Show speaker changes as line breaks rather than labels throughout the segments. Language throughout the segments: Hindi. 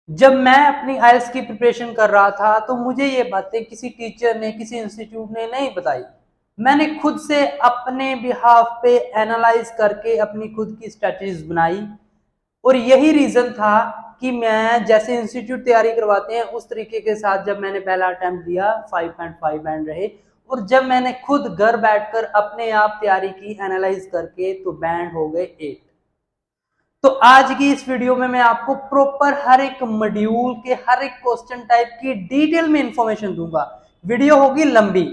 जब मैं अपनी आईएलटीएस की प्रिपरेशन कर रहा था तो मुझे ये बातें किसी टीचर ने, किसी इंस्टीट्यूट ने नहीं बताई। मैंने खुद से अपने बिहाफ पे एनालाइज करके अपनी खुद की स्ट्रेटजीज बनाई और यही रीजन था कि मैं जैसे इंस्टीट्यूट तैयारी करवाते हैं उस तरीके के साथ जब मैंने पहला अटेम्प्ट दिया 5.5 बैंड रहे, और जब मैंने खुद घर बैठकर अपने आप तैयारी की एनालाइज करके तो बैंड हो गए 8। तो आज की इस वीडियो में मैं आपको प्रॉपर हर एक मॉड्यूल के हर एक क्वेश्चन टाइप की डिटेल में इंफॉर्मेशन दूंगा। वीडियो होगी लंबी,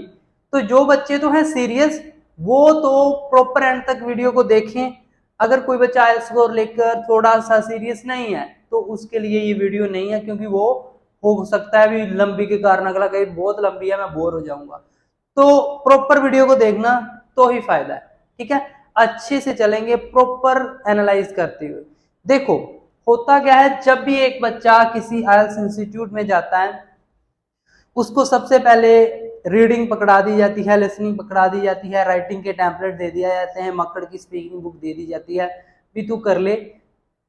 तो जो बच्चे तो हैं सीरियस वो तो प्रॉपर एंड तक वीडियो को देखें। अगर कोई बच्चा आईएलटीएस स्कोर लेकर थोड़ा सा सीरियस नहीं है तो उसके लिए ये वीडियो नहीं है, क्योंकि वो हो सकता है भी लंबी के कारण अगला कहीं बहुत लंबी है मैं बोर हो जाऊंगा। तो प्रॉपर वीडियो को देखना तो ही फायदा है, ठीक है। अच्छे से चलेंगे प्रॉपर एनालाइज करते हुए। देखो होता क्या है, जब भी एक बच्चा किसी आईएलटीएस इंस्टीट्यूट में जाता है उसको सबसे पहले रीडिंग पकड़ा दी जाती है, लिसनिंग पकड़ा दी जाती है, राइटिंग के टेम्पलेट दे दिया जाते हैं, मक्कड़ की स्पीकिंग बुक दे दी जाती है, भी तू कर ले।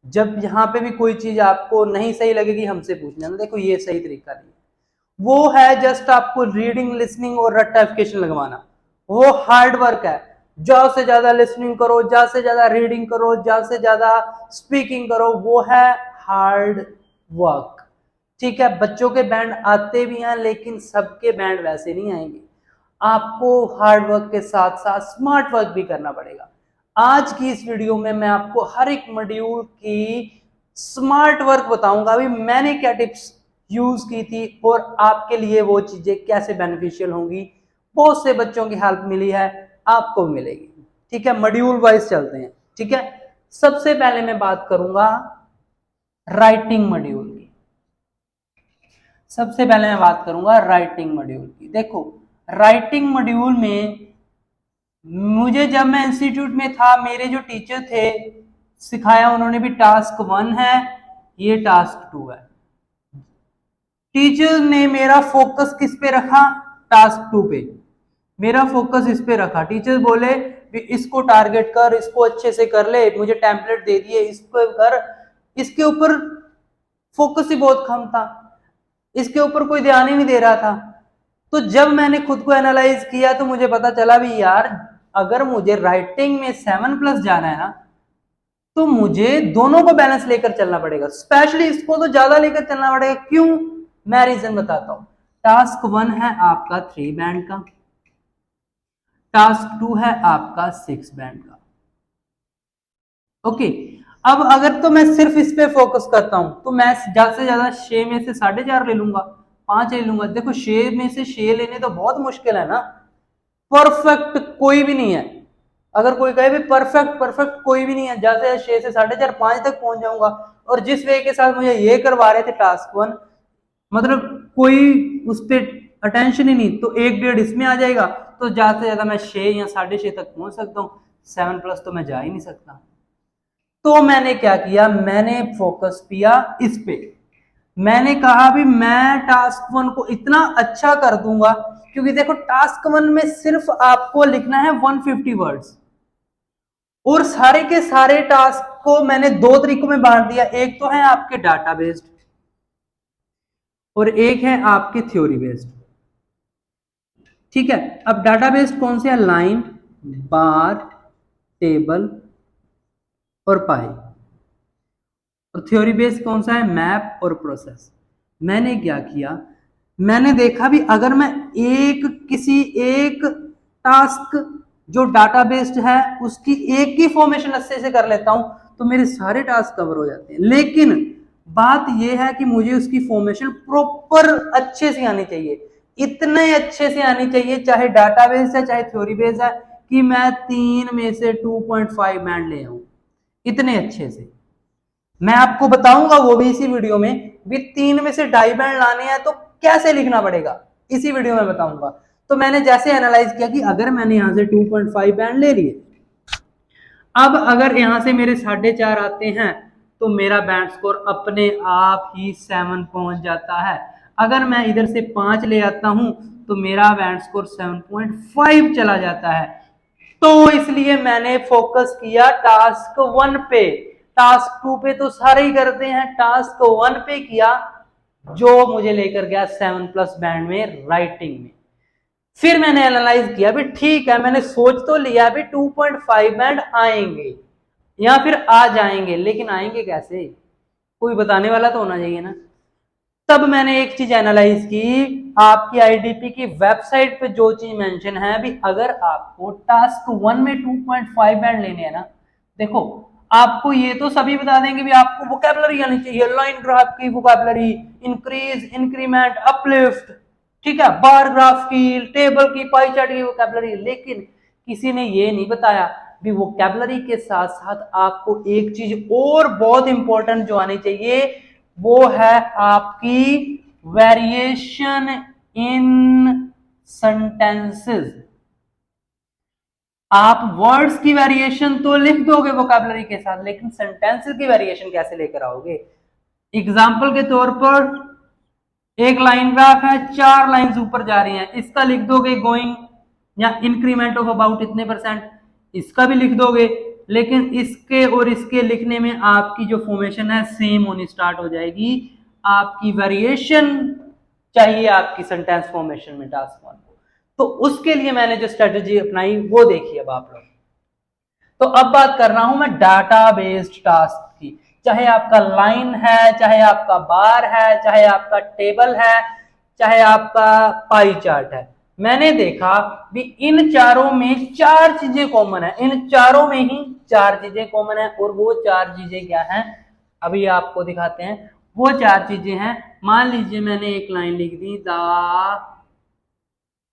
जब यहाँ पे भी कोई चीज आपको नहीं सही लगेगी हमसे पूछना, देखो ये सही तरीका नहीं, वो है जस्ट आपको रीडिंग, लिसनिंग और रट्टाफिकेशन लगवाना। वो हार्ड वर्क है। ज्यादा से ज्यादा लिसनिंग करो, ज्यादा से ज्यादा रीडिंग करो, ज्यादा से ज्यादा स्पीकिंग करो, वो है हार्ड वर्क। ठीक है, बच्चों के बैंड आते भी हैं लेकिन सबके बैंड वैसे नहीं आएंगे। आपको हार्ड वर्क के साथ साथ स्मार्ट वर्क भी करना पड़ेगा। आज की इस वीडियो में मैं आपको हर एक मॉड्यूल की स्मार्ट वर्क बताऊंगा, अभी मैंने क्या टिप्स यूज की थी और आपके लिए वो चीजें कैसे बेनिफिशियल होंगी। बहुत से बच्चों की हेल्प मिली है, आपको मिलेगी। ठीक है, मॉड्यूल वाइज चलते हैं। ठीक है, सबसे पहले मैं बात करूंगा राइटिंग मॉड्यूल की। सबसे पहले मैं बात करूंगा राइटिंग मॉड्यूल की। देखो राइटिंग मॉड्यूल में मुझे जब मैं इंस्टीट्यूट में था मेरे जो टीचर थे सिखाया उन्होंने भी टास्क 1 है, ये टास्क 2 है। टीचर ने मेरा फोकस किस पे रखा? टास्क 2 पे मेरा फोकस इस पे रखा। टीचर बोले इसको टारगेट कर, इसको अच्छे से कर ले, मुझे टेम्पलेट दे दिए इसको कर। इसके ऊपर फोकस ही बहुत कम था, इसके ऊपर कोई ध्यान ही नहीं दे रहा था। तो जब मैंने खुद को एनालाइज किया तो मुझे पता चला भी यार अगर मुझे राइटिंग में 7+ जाना है ना तो मुझे दोनों को बैलेंस लेकर चलना पड़ेगा, स्पेशली इसको तो ज्यादा लेकर चलना पड़ेगा। क्यों? मैं रीजन बताता हूं। टास्क 1 है आपका 3 बैंड का, टास्क 2 है आपका 6 बैंड का। ओके, अब अगर तो मैं सिर्फ इस पे फोकस करता हूं तो मैं ज्यादा से ज्यादा 6 में से 4.5 ले लूंगा, 5 ले लूंगा। देखो 6 में से 6 लेने तो बहुत मुश्किल है ना, परफेक्ट कोई भी नहीं है। अगर कोई कहे भी परफेक्ट परफेक्ट कोई भी नहीं है, जैसे 6 से 4.5 5 तक पहुंच जाऊंगा। और जिस वे के साथ मुझे ये करवा रहे थे टास्क 1, मतलब कोई उस पर अटेंशन ही नहीं, तो 1.5 इसमें आ जाएगा तो ज्यादा से ज्यादा मैं 6 या 6.5 तक पहुंच सकता हूँ। 7+ तो मैं जा ही नहीं सकता। तो मैंने क्या किया, मैंने फोकस किया इस पे। मैंने कहा भी मैं टास्क 1 को इतना अच्छा कर दूंगा, क्योंकि देखो टास्क 1 में सिर्फ आपको लिखना है 150 वर्ड्स, और सारे के सारे टास्क को मैंने दो तरीकों में बांट दिया। एक तो है आपके डाटा बेस्ड और एक है आपके थ्योरी बेस्ड। ठीक है, अब डाटा बेस्ड कौन से है? लाइन, बार, टेबल और पाई। और थ्योरी बेस्ड कौन सा है? मैप और प्रोसेस। मैंने क्या किया, मैंने देखा भी अगर मैं किसी एक टास्क जो डाटा बेस्ड है उसकी एक ही फॉर्मेशन अच्छे से कर लेता हूं तो मेरे सारे टास्क कवर हो जाते हैं। लेकिन बात यह है कि मुझे उसकी फॉर्मेशन प्रॉपर अच्छे से आनी चाहिए, इतने अच्छे से आनी चाहिए, चाहे डाटा बेस्ड है चाहे थ्योरी बेस्ड है, कि मैं 3 में से 2.5 बैंड ले आऊं इतने अच्छे से। मैं आपको बताऊंगा वो भी इसी वीडियो में, भी 3 में से 2.5 बैंड लाने हैं तो कैसे लिखना पड़ेगा, इसी वीडियो में बताऊंगा। तो मैंने जैसे एनालाइज किया कि अगर मैंने यहां से 2.5 बैंड ले लिए, अब अगर यहां से मेरे 4.5 आते हैं तो मेरा बैंड स्कोर अपने आप ही 7 पहुंच जाता है। अगर मैं इधर से 5 ले आता हूं तो मेरा बैंड स्कोर 7.5 चला जाता है। तो इसलिए मैंने फोकस किया टास्क 1 पे। टास्क 2 पे तो सारे ही करते हैं, टास्क 1 पे किया जो मुझे लेकर गया 7+ बैंड में राइटिंग में। फिर मैंने एनालाइज किया भी ठीक है, मैंने सोच तो लिया भी 2.5 बैंड आएंगे या फिर आ जाएंगे, लेकिन आएंगे कैसे, कोई बताने वाला तो होना चाहिए ना। तब मैंने एक चीज एनालाइज की, आपकी आईडीपी की वेबसाइट पे जो चीज मेंशन है, अभी अगर आपको टास्क 1 में 2.5 बैंड लेने हैं ना, देखो आपको ये तो सभी बता देंगे भी आपको वोकैबुलरी आनी चाहिए, लाइन ग्राफ की वोकैबुलरी, इंक्रीज, इंक्रीमेंट, अपलिफ्ट, ठीक है, बार ग्राफ की, टेबल की, पाई चार्ट की वोकैबुलरी, लेकिन किसी ने ये नहीं बताया भी वोकैबुलरी के साथ साथ आपको एक चीज और बहुत इंपॉर्टेंट जो आनी चाहिए, वो है आपकी वेरिएशन इन सेंटेंसेस। आप वर्ड्स की वेरिएशन तो लिख दोगे वोकैबुलरी के साथ, लेकिन सेंटेंसेस की वेरिएशन कैसे लेकर आओगे। एग्जाम्पल के तौर पर एक लाइन ग्राफ है, 4 लाइंस ऊपर जा रही हैं, इसका लिख दोगे गोइंग या इंक्रीमेंट ऑफ अबाउट इतने %, इसका भी लिख दोगे, लेकिन इसके और इसके लिखने में आपकी जो फॉर्मेशन है सेम होनी स्टार्ट हो जाएगी। आपकी वेरिएशन चाहिए आपकी सेंटेंस फॉर्मेशन में टास्क 1 को, तो उसके लिए मैंने जो स्ट्रेटेजी अपनाई वो देखिए अब आप लोग। तो अब बात कर रहा हूं मैं डाटा बेस्ड टास्क की, चाहे आपका लाइन है, चाहे आपका बार है, चाहे आपका टेबल है, चाहे आपका पाई चार्ट है। मैंने देखा भी इन चारों में 4 चीजें कॉमन है, इन चारों में ही 4 चीजें कॉमन है, और वो 4 चीजें क्या हैं अभी आपको दिखाते हैं। वो 4 चीजें हैं, मान लीजिए मैंने एक लाइन लिख दी, the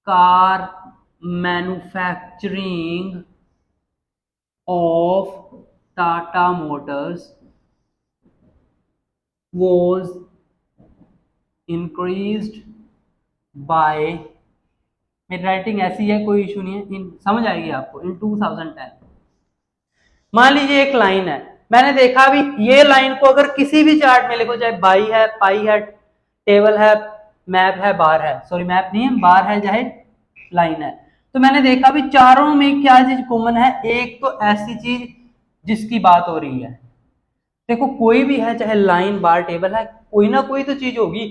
car manufacturing of Tata Motors was increased by, मेरी राइटिंग ऐसी है कोई इशू नहीं है, समझ आएगी आपको, इन 2010। मान लीजिए एक लाइन है, मैंने देखा भी ये लाइन को अगर किसी भी चार्ट में लिखो, चाहे बाई है, पाई है, टेबल है, मैप है, बार है, सॉरी मैप नहीं है, बार है, चाहे लाइन है, तो मैंने देखा भी चारों में क्या चीज कॉमन है। एक तो ऐसी चीज जिसकी बात हो रही है, देखो कोई भी है, चाहे लाइन, बार, टेबल है, कोई ना कोई तो चीज होगी,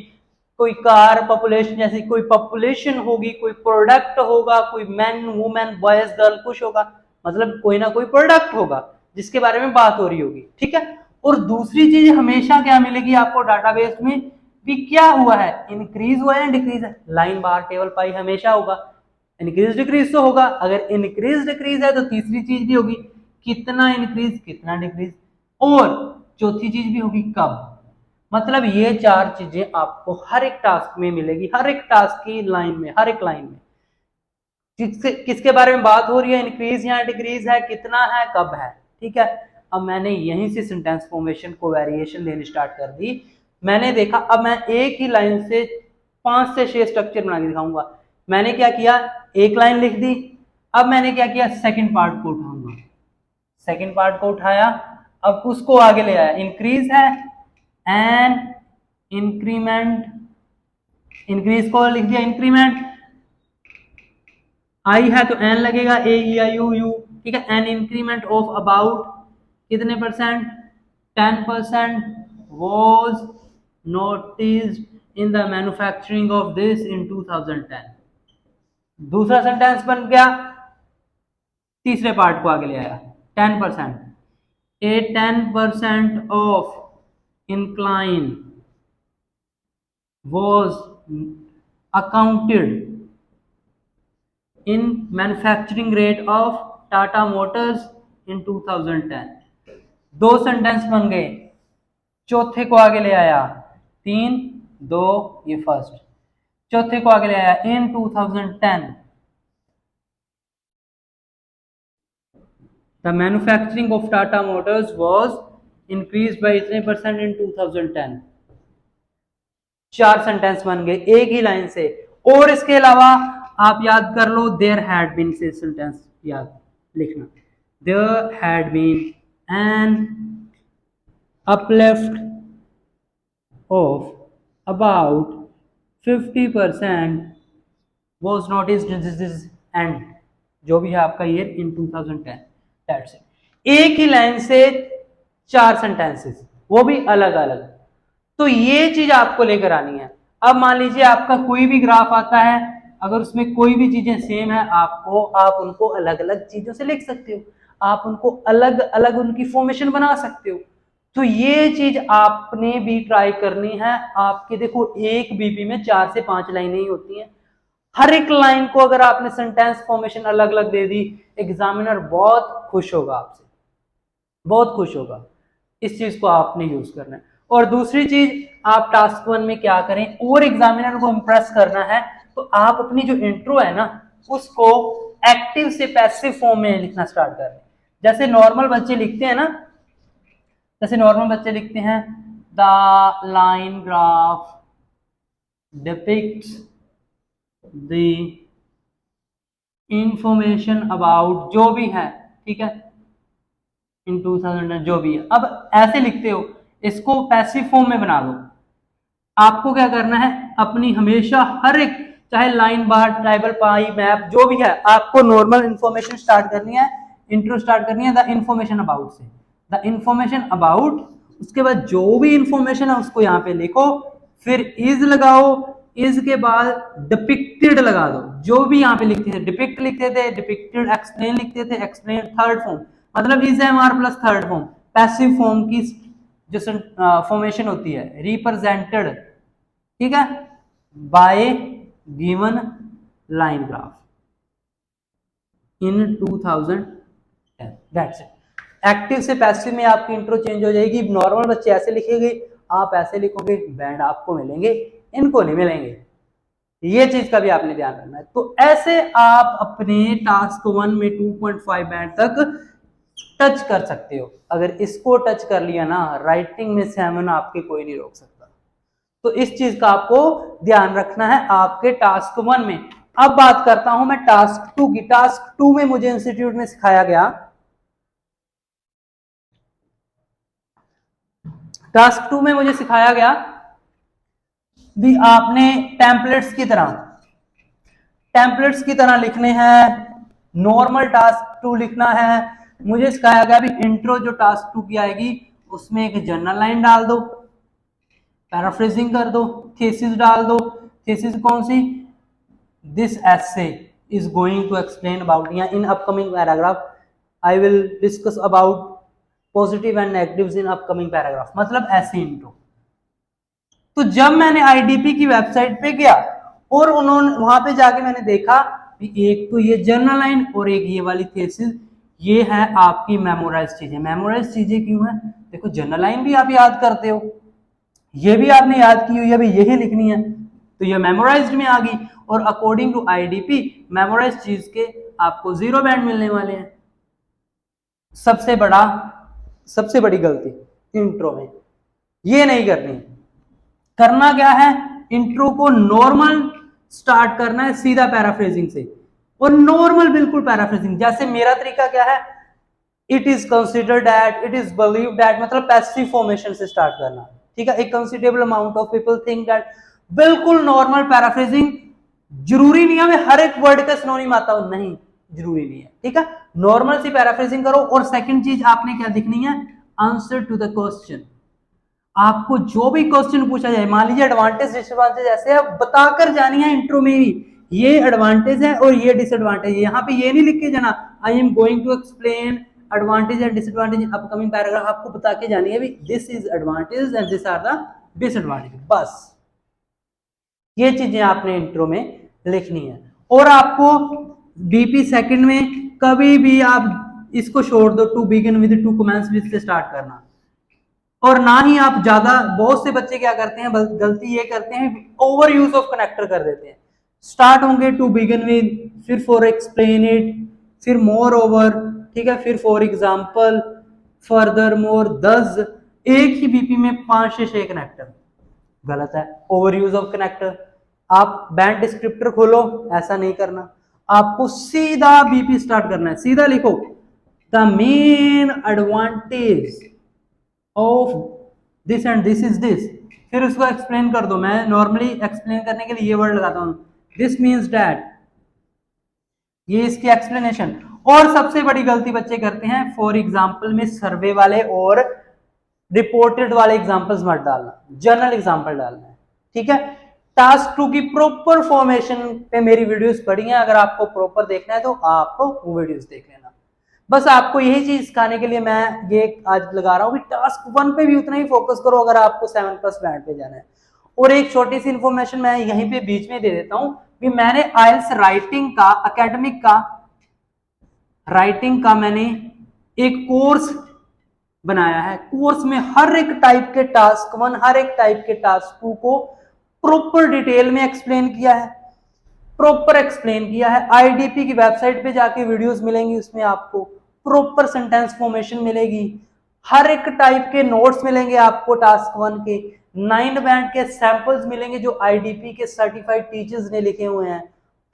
कोई कार, पॉपुलेशन जैसी कोई पॉपुलेशन होगी, कोई प्रोडक्ट होगा, कोई मैन, वुमेन, बॉयज, गर्ल कुछ होगा, मतलब कोई ना कोई प्रोडक्ट होगा जिसके बारे में बात हो रही होगी, ठीक है। और दूसरी चीज हमेशा क्या मिलेगी आपको डाटाबेस में भी, क्या हुआ है, इंक्रीज हुआ है या डिक्रीज है, लाइन, बार, टेबल, पाई हमेशा होगा, इंक्रीज डिक्रीज तो होगा, अगर इंक्रीज डिक्रीज है तो तीसरी चीज भी होगी, कितना इंक्रीज कितना डिक्रीज, और चौथी चीज भी होगी कब। मतलब ये 4 चीजें आपको हर एक टास्क में मिलेगी, हर एक टास्क की लाइन में, हर एक लाइन में किसके बारे में बात हो रही है, इंक्रीज या डिक्रीज है, कितना है, कब है, ठीक है। अब मैंने यहीं से सेंटेंस फॉर्मेशन को वेरिएशन लेनी स्टार्ट कर दी। मैंने देखा अब मैं एक ही लाइन से 5 से 6 स्ट्रक्चर बना के दिखाऊंगा। मैंने क्या किया, एक लाइन लिख दी, अब मैंने क्या किया, सेकंड पार्ट को उठाऊंगा, सेकंड पार्ट को उठाया, अब उसको आगे ले आया, इंक्रीज है एंड इंक्रीमेंट, इंक्रीज को लिख दिया इंक्रीमेंट, आई है तो एन लगेगा, ए ई आई यू यू, ठीक है, एन इंक्रीमेंट ऑफ अबाउट कितने %, 10% was noticed in the manufacturing of this in 2010। दूसरा सेंटेंस बन गया, तीसरे पार्ट को आगे ले आया, 10%, a 10% of incline was accounted in manufacturing rate of Tata Motors in 2010। 2 sentence बन गए, चौथे को आगे ले आया, 3 2 ये फर्स्ट, चौथे को आगे ले आया, इन 2010 the manufacturing of Tata Motors was increased by इतने % in 2010। 4 सेंटेंस बन गए एक ही लाइन से। और इसके अलावा आप याद कर लो, देयर हैड बीन से सेंटेंस याद लिखना, there had been an uplift of about 50% was noticed in this and जो भी है आपका ईयर इन 2010। That's it. एक ही लाइन से 4 सेंटेंसेस, वो भी अलग अलग। तो ये चीज आपको लेकर आनी है। अब मान लीजिए आपका कोई भी ग्राफ आता है, अगर उसमें कोई भी चीजें सेम है, आप उनको अलग अलग चीजों से लिख सकते हो, आप उनको अलग अलग उनकी फॉर्मेशन बना सकते हो। तो ये चीज आपने भी ट्राई करनी है। आपके देखो एक बीपी में 4 से 5 लाइनें ही होती हैं। हर एक लाइन को अगर आपने सेंटेंस फॉर्मेशन अलग अलग दे दी, एग्जामिनर बहुत खुश होगा आपसे, बहुत खुश होगा। इस चीज को आपने यूज करना है। और दूसरी चीज, आप टास्क 1 में क्या करें, और एग्जामिनर को इंप्रेस करना है, तो आप अपनी जो इंट्रो है ना, उसको एक्टिव से पैसिव फॉर्म में लिखना स्टार्ट करें। जैसे नॉर्मल बच्चे लिखते हैं ना, जैसे नॉर्मल बच्चे लिखते हैं, the line graph depicts the information about, जो भी है, ठीक है, इन 2000 जो भी है। अब ऐसे लिखते हो, इसको पैसिव फॉर्म में बना दो। आपको क्या करना है, अपनी हमेशा हर एक, चाहे लाइन बार, ट्राइबल पाई, मैप, जो भी है, आपको नॉर्मल इंफॉर्मेशन स्टार्ट करनी है, इंट्रो स्टार्ट करनी है द इंफॉर्मेशन अबाउट से। द इंफॉर्मेशन अबाउट, उसके बाद जो भी इंफॉर्मेशन है उसको यहाँ पे लिखो, फिर इज लगाओ, इज के बाद डिपिक्टेड लगा दो। जो भी यहाँ पे लिखते थे, डिपिक्ट लिखते थे, डिपिक्टेड, एक्सप्लेन लिखते थे, एक्सप्लेन थर्ड फॉर्म, मतलब is am are plus third form, passive form की जो फॉर्मेशन होती है, रिप्रेजेंटेड, ठीक है, by given line graph in 2010। That's it. Active से पैसिव में आपकी इंट्रो चेंज हो जाएगी। नॉर्मल बच्चे ऐसे लिखेंगे, आप ऐसे लिखोगे, बैंड आपको मिलेंगे, इनको नहीं मिलेंगे। ये चीज का भी आपने ध्यान रखना है। तो ऐसे आप अपने टास्क 1 में 2.5 बैंड तक टच कर सकते हो। अगर इसको टच कर लिया ना, राइटिंग में 7 आपके कोई नहीं रोक सकता। तो इस चीज का आपको ध्यान रखना है आपके टास्क 1 में। अब बात करता हूं मैं टास्क 2 की। टास्क 2 में मुझे इंस्टीट्यूट में सिखाया गया, टास्क 2 में मुझे सिखाया गया भी आपने टेम्पलेट्स की तरह लिखने हैं, नॉर्मल टास्क 2 लिखना है। मुझे सिखाया गया भी इंट्रो जो टास्क 2 की आएगी, उसमें एक जनरल लाइन डाल दो, पैराफ्रेजिंग कर दो, थीसिस डाल दो। थीसिस कौन सी, this essay is going to explain about, या in upcoming paragraph I will discuss about positive and negatives in upcoming paragraph, मतलब ऐसे इंट्रो। तो जब मैंने आईडीपी की वेबसाइट पे गया और उन्होंने वहां पे जाके मैंने देखा कि एक तो ये जर्नल लाइन और एक ये वाली थीसिस, ये है आपकी मेमोराइज चीजें। मेमोराइज चीजें क्यों है, देखो जर्नल लाइन भी आप याद करते हो, ये भी आपने याद की हुई है, अभी यही लिखनी है, तो ये मेमोराइज्ड में आ गई। और अकॉर्डिंग टू आईडीपी मेमोराइज चीज के आपको 0 बैंड मिलने वाले हैं। सबसे बड़ी गलती इंट्रो में ये नहीं करनी। करना क्या है, इंट्रो को नॉर्मल स्टार्ट करना है, सीधा पैराफ्रेजिंग से, और नॉर्मल बिल्कुल पैराफ्रेजिंग। जैसे मेरा तरीका क्या है, it is considered that, it is believe that, मतलब पैसिव फॉर्मेशन से स्टार्ट करना, ठीक है। एक considerable amount of people think that, बिल्कुल नॉर्मल पैराफ्रेजिंग। जरूरी नहीं है हर एक वर्ड का सिनोनिम आता हो, नहीं, जरूरी नहीं है, ठीक है। नॉर्मल सी पैराफ्रेजिंग करो। और सेकंड चीज आपने क्या दिखनी है, आंसर टू द क्वेश्चन। आपको जो भी क्वेश्चन पूछा जाए, मान लीजिए एडवांटेज डिसएडवांटेज ऐसे है, बताकर जानी है इंट्रो में भी, ये एडवांटेज है और ये डिसएडवांटेज है। यहाँ पे ये नहीं लिख के जाना I am going to explain advantage and disadvantage in upcoming paragraph, आपको बता के जानी है भी this is advantage and this are the disadvantage, बस ये चीजें आपने इंट्रो में लिखनी है। और आपको बीपी सेकंड में कभी भी आप इसको छोड़ दो, to begin with, to commence with से स्टार्ट करना। और ना ही आप ज्यादा, बहुत से बच्चे क्या करते हैं, गलती ये करते हैं, ओवर यूज ऑफ कनेक्टर कर देते हैं। स्टार्ट होंगे टू बिगिन विद, फिर फॉर एक्सप्लेन इट, फिर मोर ओवर, ठीक है, फिर फॉर एग्जाम्पल, फर्दर मोर, दस, एक ही बीपी में 5 से 6 कनेक्टर, गलत है, ओवर यूज ऑफ कनेक्टर। आप बैंड डिस्क्रिप्टर खोलो, ऐसा नहीं करना, आपको सीधा बीपी स्टार्ट करना है, सीधा लिखो the main advantage of this and this is this, फिर उसको एक्सप्लेन कर दो। मैं नॉर्मली एक्सप्लेन करने के लिए ये वर्ड लगाता हूं, दिस मीन्स दैट, ये इसकी एक्सप्लेनेशन। और सबसे बड़ी गलती बच्चे करते हैं फॉर एग्जाम्पल में सर्वे वाले और रिपोर्टेड वाले एग्जांपल्स मत डालना, जनरल एग्जांपल डालना है, ठीक है। टास्क 2 की प्रॉपर फॉर्मेशन पे मेरी वीडियोस पड़ी हैं, अगर आपको प्रॉपर देखना है तो आप वो वीडियोस देख लेना। बस आपको यही चीज सिखाने के लिए मैं ये आज लगा रहा हूँ कि टास्क 1 पे भी उतना ही फोकस करो अगर आपको 7+ बैंड पे जाना है। और एक छोटी सी इंफॉर्मेशन मैं यहीं पे बीच में दे देता हूँ कि मैंने आइल्स राइटिंग का मैंने एक कोर्स बनाया है। कोर्स में हर एक टाइप के टास्क 1, हर एक टाइप के टास्क 2 को प्रॉपर डिटेल में एक्सप्लेन किया है, आईडीपी की वेबसाइट पे जाके वीडियोस मिलेंगी, उसमें आपको प्रॉपर सेंटेंस फॉर्मेशन मिलेगी, हर एक टाइप के नोट्स मिलेंगे आपको टास्क 1 के, 9 बैंड के सैंपल्स मिलेंगे जो आईडीपी के सर्टिफाइड टीचर्स ने लिखे हुए हैं।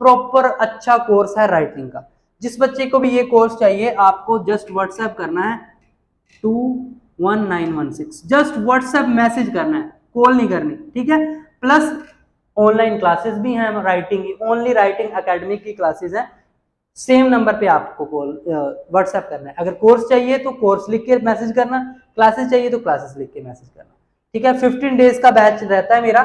प्रॉपर अच्छा कोर्स है राइटिंग का। जिस बच्चे को भी ये कोर्स चाहिए आपको जस्ट व्हाट्सएप करना है 21916, जस्ट व्हाट्सएप मैसेज करना है, कॉल नहीं करनी, ठीक है। प्लस ऑनलाइन क्लासेस भी हैं राइटिंग की, ओनली राइटिंग एकेडमी की क्लासेस हैं, सेम नंबर पे आपको कॉल व्हाट्सएप करना है। अगर कोर्स चाहिए तो कोर्स लिख के मैसेज करना, क्लासेस चाहिए तो क्लासेस लिख के मैसेज करना, ठीक है। 15 डेज का बैच रहता है मेरा,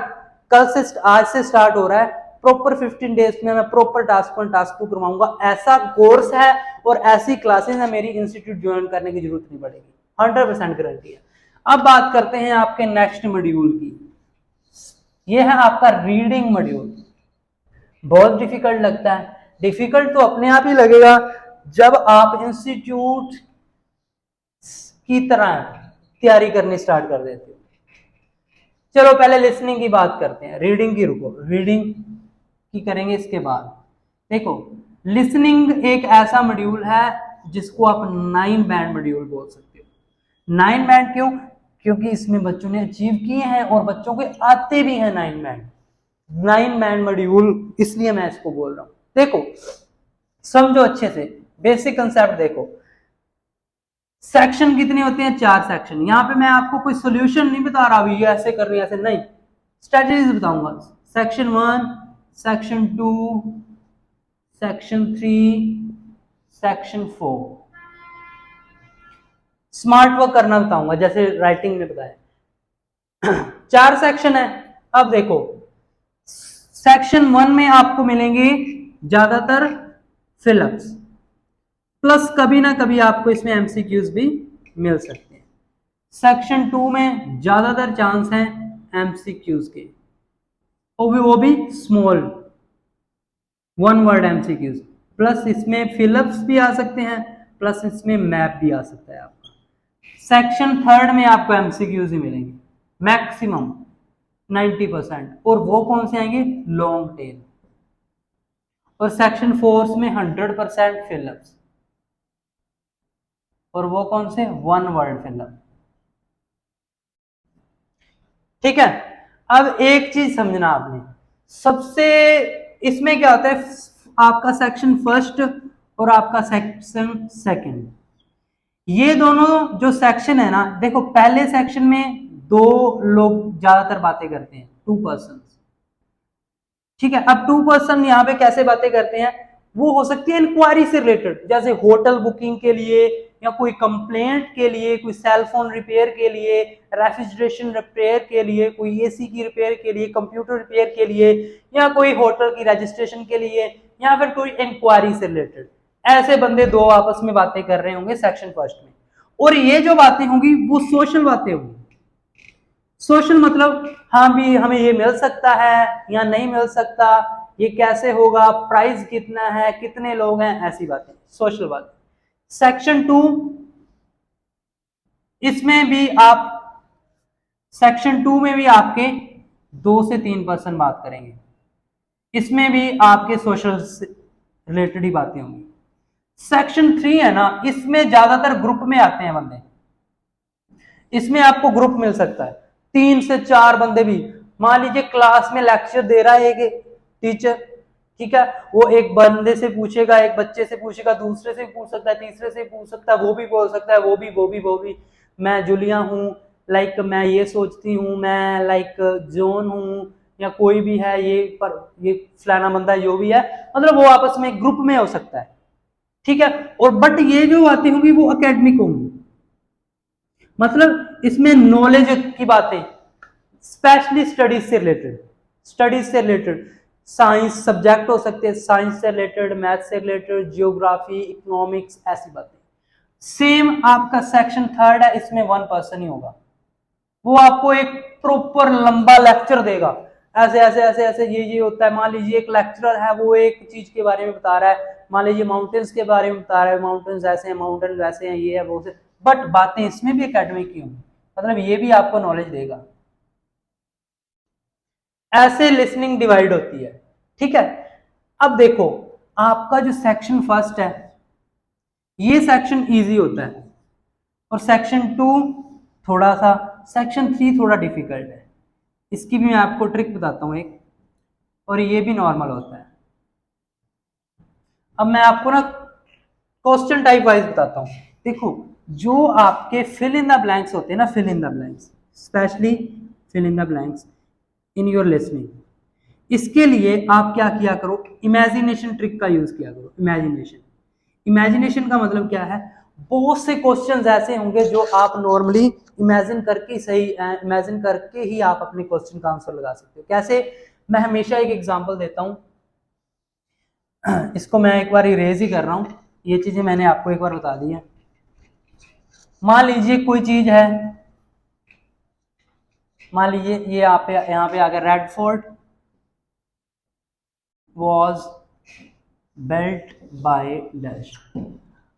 आज से स्टार्ट हो रहा है। प्रॉपर 15 डेज में मैं प्रॉपर टास्क 1 टास्क 2 करवाऊंगा। ऐसा कोर्स है और ऐसी क्लासेस है, मेरी इंस्टीट्यूट ज्वाइन करने की जरूरत नहीं पड़ेगी, 100% गारंटी है। अब बात करते हैं आपके नेक्स्ट मॉड्यूल की। ये है आपका रीडिंग मॉड्यूल। बहुत डिफिकल्ट लगता है, डिफिकल्ट तो अपने आप ही लगेगा जब आप इंस्टीट्यूट की तरह तैयारी करनी स्टार्ट कर देते हो। चलो पहले लिसनिंग की बात करते हैं, रीडिंग की रुको, रीडिंग की करेंगे इसके बाद। देखो लिसनिंग एक ऐसा मॉड्यूल है जिसको आप 9 बैंड मॉड्यूल बोल सकते हो। 9 बैंड क्यों? क्योंकि इसमें बच्चों ने अचीव किए हैं और बच्चों के आते भी हैं 9 बैंड मॉड्यूल, इसलिए मैं इसको बोल रहा हूं। देखो समझो अच्छे से, बेसिक कंसेप्ट देखो। सेक्शन कितने होते हैं? 4 सेक्शन। यहां पे मैं आपको कोई सॉल्यूशन नहीं बता रहा अभी ये ऐसे करनी ऐसे नहीं, स्ट्रेटजीज बताऊंगा। Section 1, section 2, section 3, section 4। Smart work करना बताऊंगा जैसे राइटिंग में बताया। 4 सेक्शन है। अब देखो सेक्शन 1 में आपको मिलेंगे ज्यादातर फिलअप्स, प्लस कभी ना कभी आपको इसमें एमसीक्यूज भी मिल सकते हैं। सेक्शन 2 में ज्यादातर चांस हैं एमसीक्यूज के, और वो भी स्मॉल 1 वर्ड एमसीक्यूज, प्लस इसमें फिलअप्स भी आ सकते हैं, प्लस इसमें मैप भी आ सकता है आपका। सेक्शन 3 में आपको एमसीक्यूज ही मिलेंगे मैक्सिमम 90%, और वो कौन से आएंगे? Long tail. और सेक्शन 4 में 100% फिलअप्स, और वो कौन से? 1 वर्ड फिलअप, ठीक है। अब एक चीज समझना आपने, सबसे इसमें क्या होता है, आपका सेक्शन 1 और आपका सेक्शन 2, ये दोनों जो सेक्शन है ना, देखो पहले सेक्शन में 2 लोग ज्यादातर बातें करते हैं, 2 पर्सन, ठीक है। अब 2 पर्सन यहाँ पे कैसे बातें करते हैं? वो हो सकती है इंक्वायरी से रिलेटेड, जैसे होटल बुकिंग के लिए, या कोई कंप्लेंट के लिए, कोई सेल फोन रिपेयर के लिए, रेफ्रिजरेशन रिपेयर के लिए, कोई एसी की रिपेयर के लिए, कंप्यूटर रिपेयर के लिए, या कोई होटल की रजिस्ट्रेशन के लिए, या फिर कोई इंक्वायरी से रिलेटेड। ऐसे बंदे 2 आपस में बातें कर रहे होंगे सेक्शन 1 में, और ये जो बातें होंगी वो सोशल बातें होंगी। सोशल मतलब हाँ भी हमें ये मिल सकता है या नहीं मिल सकता, ये कैसे होगा, प्राइस कितना है, कितने लोग हैं, ऐसी बातें, सोशल बातें। सेक्शन 2, इसमें भी आप सेक्शन 2 में भी आपके 2 से 3 पर्सन बात करेंगे, इसमें भी आपके सोशल रिलेटेड ही बातें होंगी। सेक्शन 3 है ना, इसमें ज्यादातर ग्रुप में आते हैं बंदे, इसमें आपको ग्रुप मिल सकता है 3 से 4 बंदे भी। मान लीजिए क्लास में लेक्चर दे रहा है एक टीचर, ठीक है, वो एक बंदे से पूछेगा, एक बच्चे से पूछेगा, दूसरे से पूछ सकता है, तीसरे से पूछ सकता है, वो भी बोल सकता है, वो भी मैं जूलिया हूँ, लाइक मैं ये सोचती हूँ, मैं लाइक जॉन हूँ, या कोई भी है, ये फलाना बंदा जो भी है, मतलब वो आपस में ग्रुप में हो सकता है, ठीक है। और बट ये जो बातें होंगी वो एकेडमिक होंगी, मतलब इसमें नॉलेज की बातें, स्पेशली स्टडीज से रिलेटेड साइंस सब्जेक्ट हो सकते हैं, साइंस से रिलेटेड, मैथ से रिलेटेड, जियोग्राफी, इकोनॉमिक्स, ऐसी बातें। सेम आपका सेक्शन थर्ड है, इसमें 1 पर्सन ही होगा, वो आपको एक प्रॉपर लंबा लेक्चर देगा, ऐसे ऐसे ऐसे ऐसे ये होता है। मान लीजिए एक लेक्चरर है, वो एक चीज के बारे में बता रहा है, मान लीजिए माउंटेन्स के बारे में बता रहा है, माउंटेन्स ऐसे हैं, माउंटेन वैसे हैं, ये है वो से, बट बातें इसमें भी एकेडमिक की होंगी, मतलब ये भी आपको नॉलेज देगा। ऐसे लिसनिंग डिवाइड होती है, ठीक है। अब देखो आपका जो सेक्शन फर्स्ट है, ये सेक्शन इजी होता है, और सेक्शन 2 थोड़ा सा, सेक्शन 3 थोड़ा डिफिकल्ट है। इसकी भी मैं आपको ट्रिक बताता हूं एक, और ये भी नॉर्मल होता है। अब मैं आपको ना क्वेश्चन टाइप वाइज बताता हूं। देखो जो आपके फिल इन द ब्लैंक्स होते हैं ना, fill in the blanks, specially fill in the blanks in your listening, इसके लिए आप क्या किया करो, इमेजिनेशन ट्रिक का यूज किया करो। इमेजिनेशन का मतलब क्या है, बहुत से क्वेश्चंस ऐसे होंगे जो आप नॉर्मली इमेजिन करके ही आप अपने क्वेश्चन का आंसर लगा सकते हो। कैसे, मैं हमेशा एक एग्जांपल देता हूं, इसको मैं एक बार इरेज ही कर रहा हूं, ये चीजें मैंने आपको एक बार बता दी है। मान लीजिए कोई चीज है, मान लीजिए ये यहाँ पे आ गया, red fort was built by dash.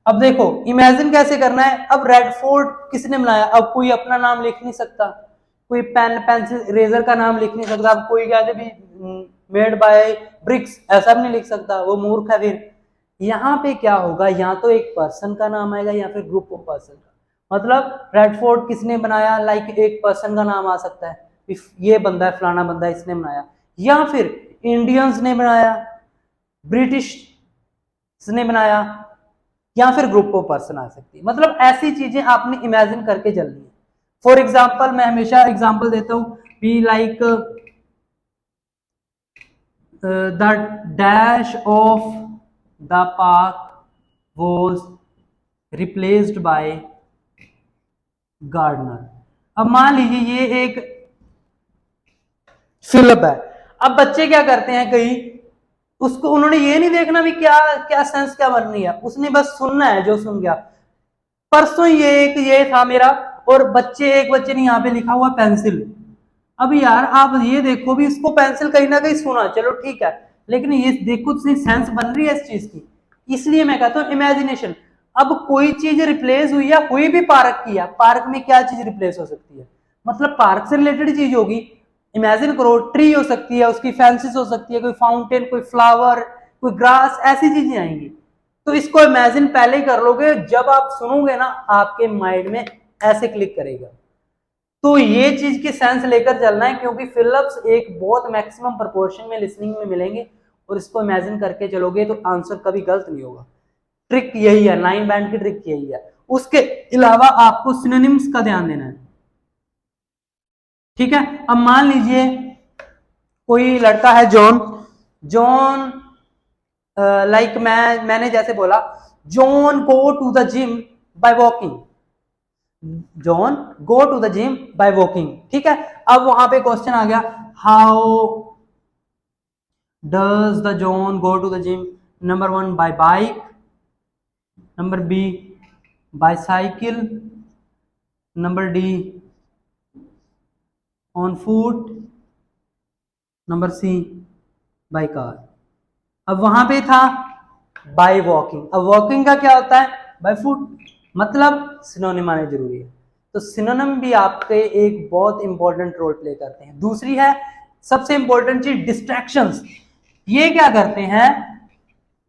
अब देखो इमेजिन कैसे करना है। अब रेड फोर्ट किसने बनाया, अब कोई अपना नाम लिख नहीं सकता, कोई पेन पेंसिल इरेजर का नाम लिख नहीं सकता, अब कोई कहते भी मेड बाय ब्रिक्स ऐसा भी नहीं लिख सकता, वो मूर्ख है। फिर यहाँ पे क्या होगा, या तो एक पर्सन का नाम आएगा या फिर ग्रुप ऑफ पर्सन का। मतलब रेड फोर्ट किसने बनाया, लाइक एक पर्सन का नाम आ सकता है, ये बंदा है, फलाना बंदा है, इसने बनाया, या फिर इंडियंस ने बनाया, ब्रिटिश ने बनाया, या फिर ग्रुप ऑफ पर्सन आ सकती है। मतलब ऐसी चीजें आपने इमेजिन करके चलनी है। फॉर एग्जाम्पल मैं हमेशा एग्जाम्पल देता हूं, be like the dash of the park was replaced by gardener. अब मान लीजिए ये एक फिल्म है, अब बच्चे क्या करते हैं, कई उसको उन्होंने ये नहीं देखना भी क्या क्या सेंस क्या बन रही है, उसने बस सुनना है, जो सुन गया। परसों ये था मेरा, और एक बच्चे ने यहाँ पे लिखा हुआ पेंसिल। अब यार आप ये देखो भी, इसको पेंसिल कहीं ना कहीं सुना, चलो ठीक है, लेकिन ये देखो सेंस बन रही है इस चीज की। इसलिए मैं कहता हूँ इमेजिनेशन। अब कोई चीज रिप्लेस हुई है, कोई भी पार्क की है, पार्क में क्या चीज रिप्लेस हो सकती है, मतलब पार्क से रिलेटेड चीज होगी। इमेजिन करो, ट्री हो सकती है, उसकी फेंसेस हो सकती है, कोई फाउंटेन, कोई फ्लावर, कोई ग्रास, ऐसी चीजें आएंगी। तो इसको इमेजिन पहले ही कर लोगे, जब आप सुनोगे ना आपके माइंड में ऐसे क्लिक करेगा। तो ये चीज की सेंस लेकर चलना है, क्योंकि फिलअप्स एक बहुत मैक्सिमम प्रोपोर्शन में लिसनिंग में मिलेंगे, और इसको इमेजिन करके चलोगे तो आंसर कभी गलत नहीं होगा। ट्रिक यही है, 9 बैंड की ट्रिक यही है। उसके अलावा आपको सिनोनिम्स का ध्यान देना है, ठीक है। अब मान लीजिए कोई लड़का है जॉन लाइक मैंने जैसे बोला, John go to the gym by walking, John go to the gym by walking, ठीक है। अब वहां पे क्वेश्चन आ गया, how does the John go to the gym, number 1 by bike, number B by cycle, number D on foot, number C by car. अब वहां पे था बाय वॉकिंग, अब वॉकिंग का क्या होता है, बाय फुट, मतलब सिनोनिम आने जरूरी है। तो सिनोनिम भी आपके एक बहुत इंपॉर्टेंट रोल प्ले करते हैं। दूसरी है सबसे इंपॉर्टेंट चीज, डिस्ट्रैक्शंस। ये क्या करते हैं,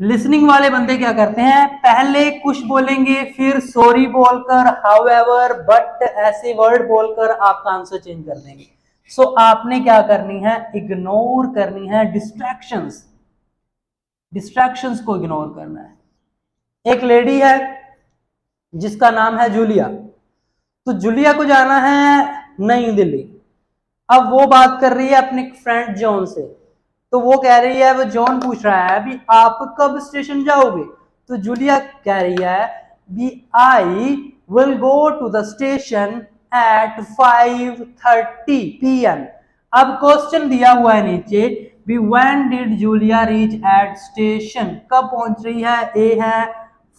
लिसनिंग वाले बंदे क्या करते हैं, पहले कुछ बोलेंगे, फिर सॉरी बोलकर, हाउएवर, बट ऐसे वर्ड बोलकर आपका आंसर चेंज कर देंगे। सो आपने क्या करनी है, इग्नोर करनी है डिस्ट्रैक्शंस, डिस्ट्रैक्शंस को इग्नोर करना है। एक लेडी है जिसका नाम है जूलिया, तो जूलिया को जाना है नई दिल्ली। अब वो बात कर रही है अपने फ्रेंड जॉन से, तो वो कह रही है, वो जॉन पूछ रहा है अभी आप कब स्टेशन जाओगे, तो जूलिया कह रही है भी I will go to the station at 5:30 PM। अब क्वेश्चन दिया हुआ है नीचे भी when did Julia reach at station, कब पहुंच रही है? A है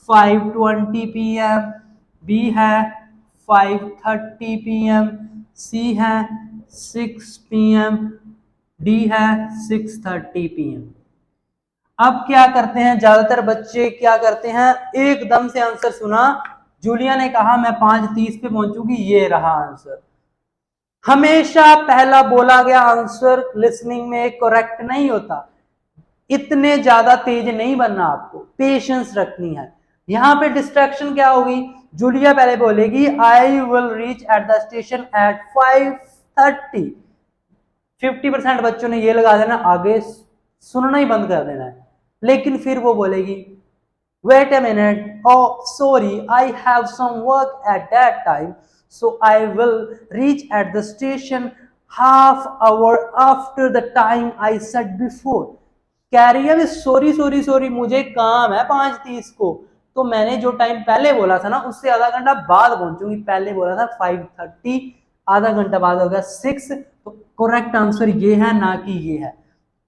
5:20 PM, B है 5:30 PM, C है 6 PM, D है 6:30 PM। अब क्या करते हैं, ज्यादातर बच्चे क्या करते हैं, एकदम से आंसर सुना, जूलिया ने कहा मैं 5:30 पे पहुंचूंगी, ये रहा आंसर। हमेशा पहला बोला गया आंसर लिसनिंग में करेक्ट नहीं होता। इतने ज्यादा तेज नहीं बनना, आपको पेशेंस रखनी है। यहां पे डिस्ट्रैक्शन क्या होगी, जूलिया पहले बोलेगी I will reach at the station at 5:30। 50% बच्चों ने ये लगा देना, आगे सुनना ही बंद कर देना है। लेकिन फिर वो बोलेगी wait a minute, oh sorry, I have some work at that time, so I will reach at the station half hour after the time I said before। कह रही है सॉरी सॉरी सॉरी, मुझे काम है 5:30 को, तो मैंने जो टाइम पहले बोला था ना उससे आधा घंटा बाद पहुंचूंगी। पहले बोला था 5:30, आधा घंटा बाद होगा 6। तो करेक्ट आंसर ये है, ना कि ये है।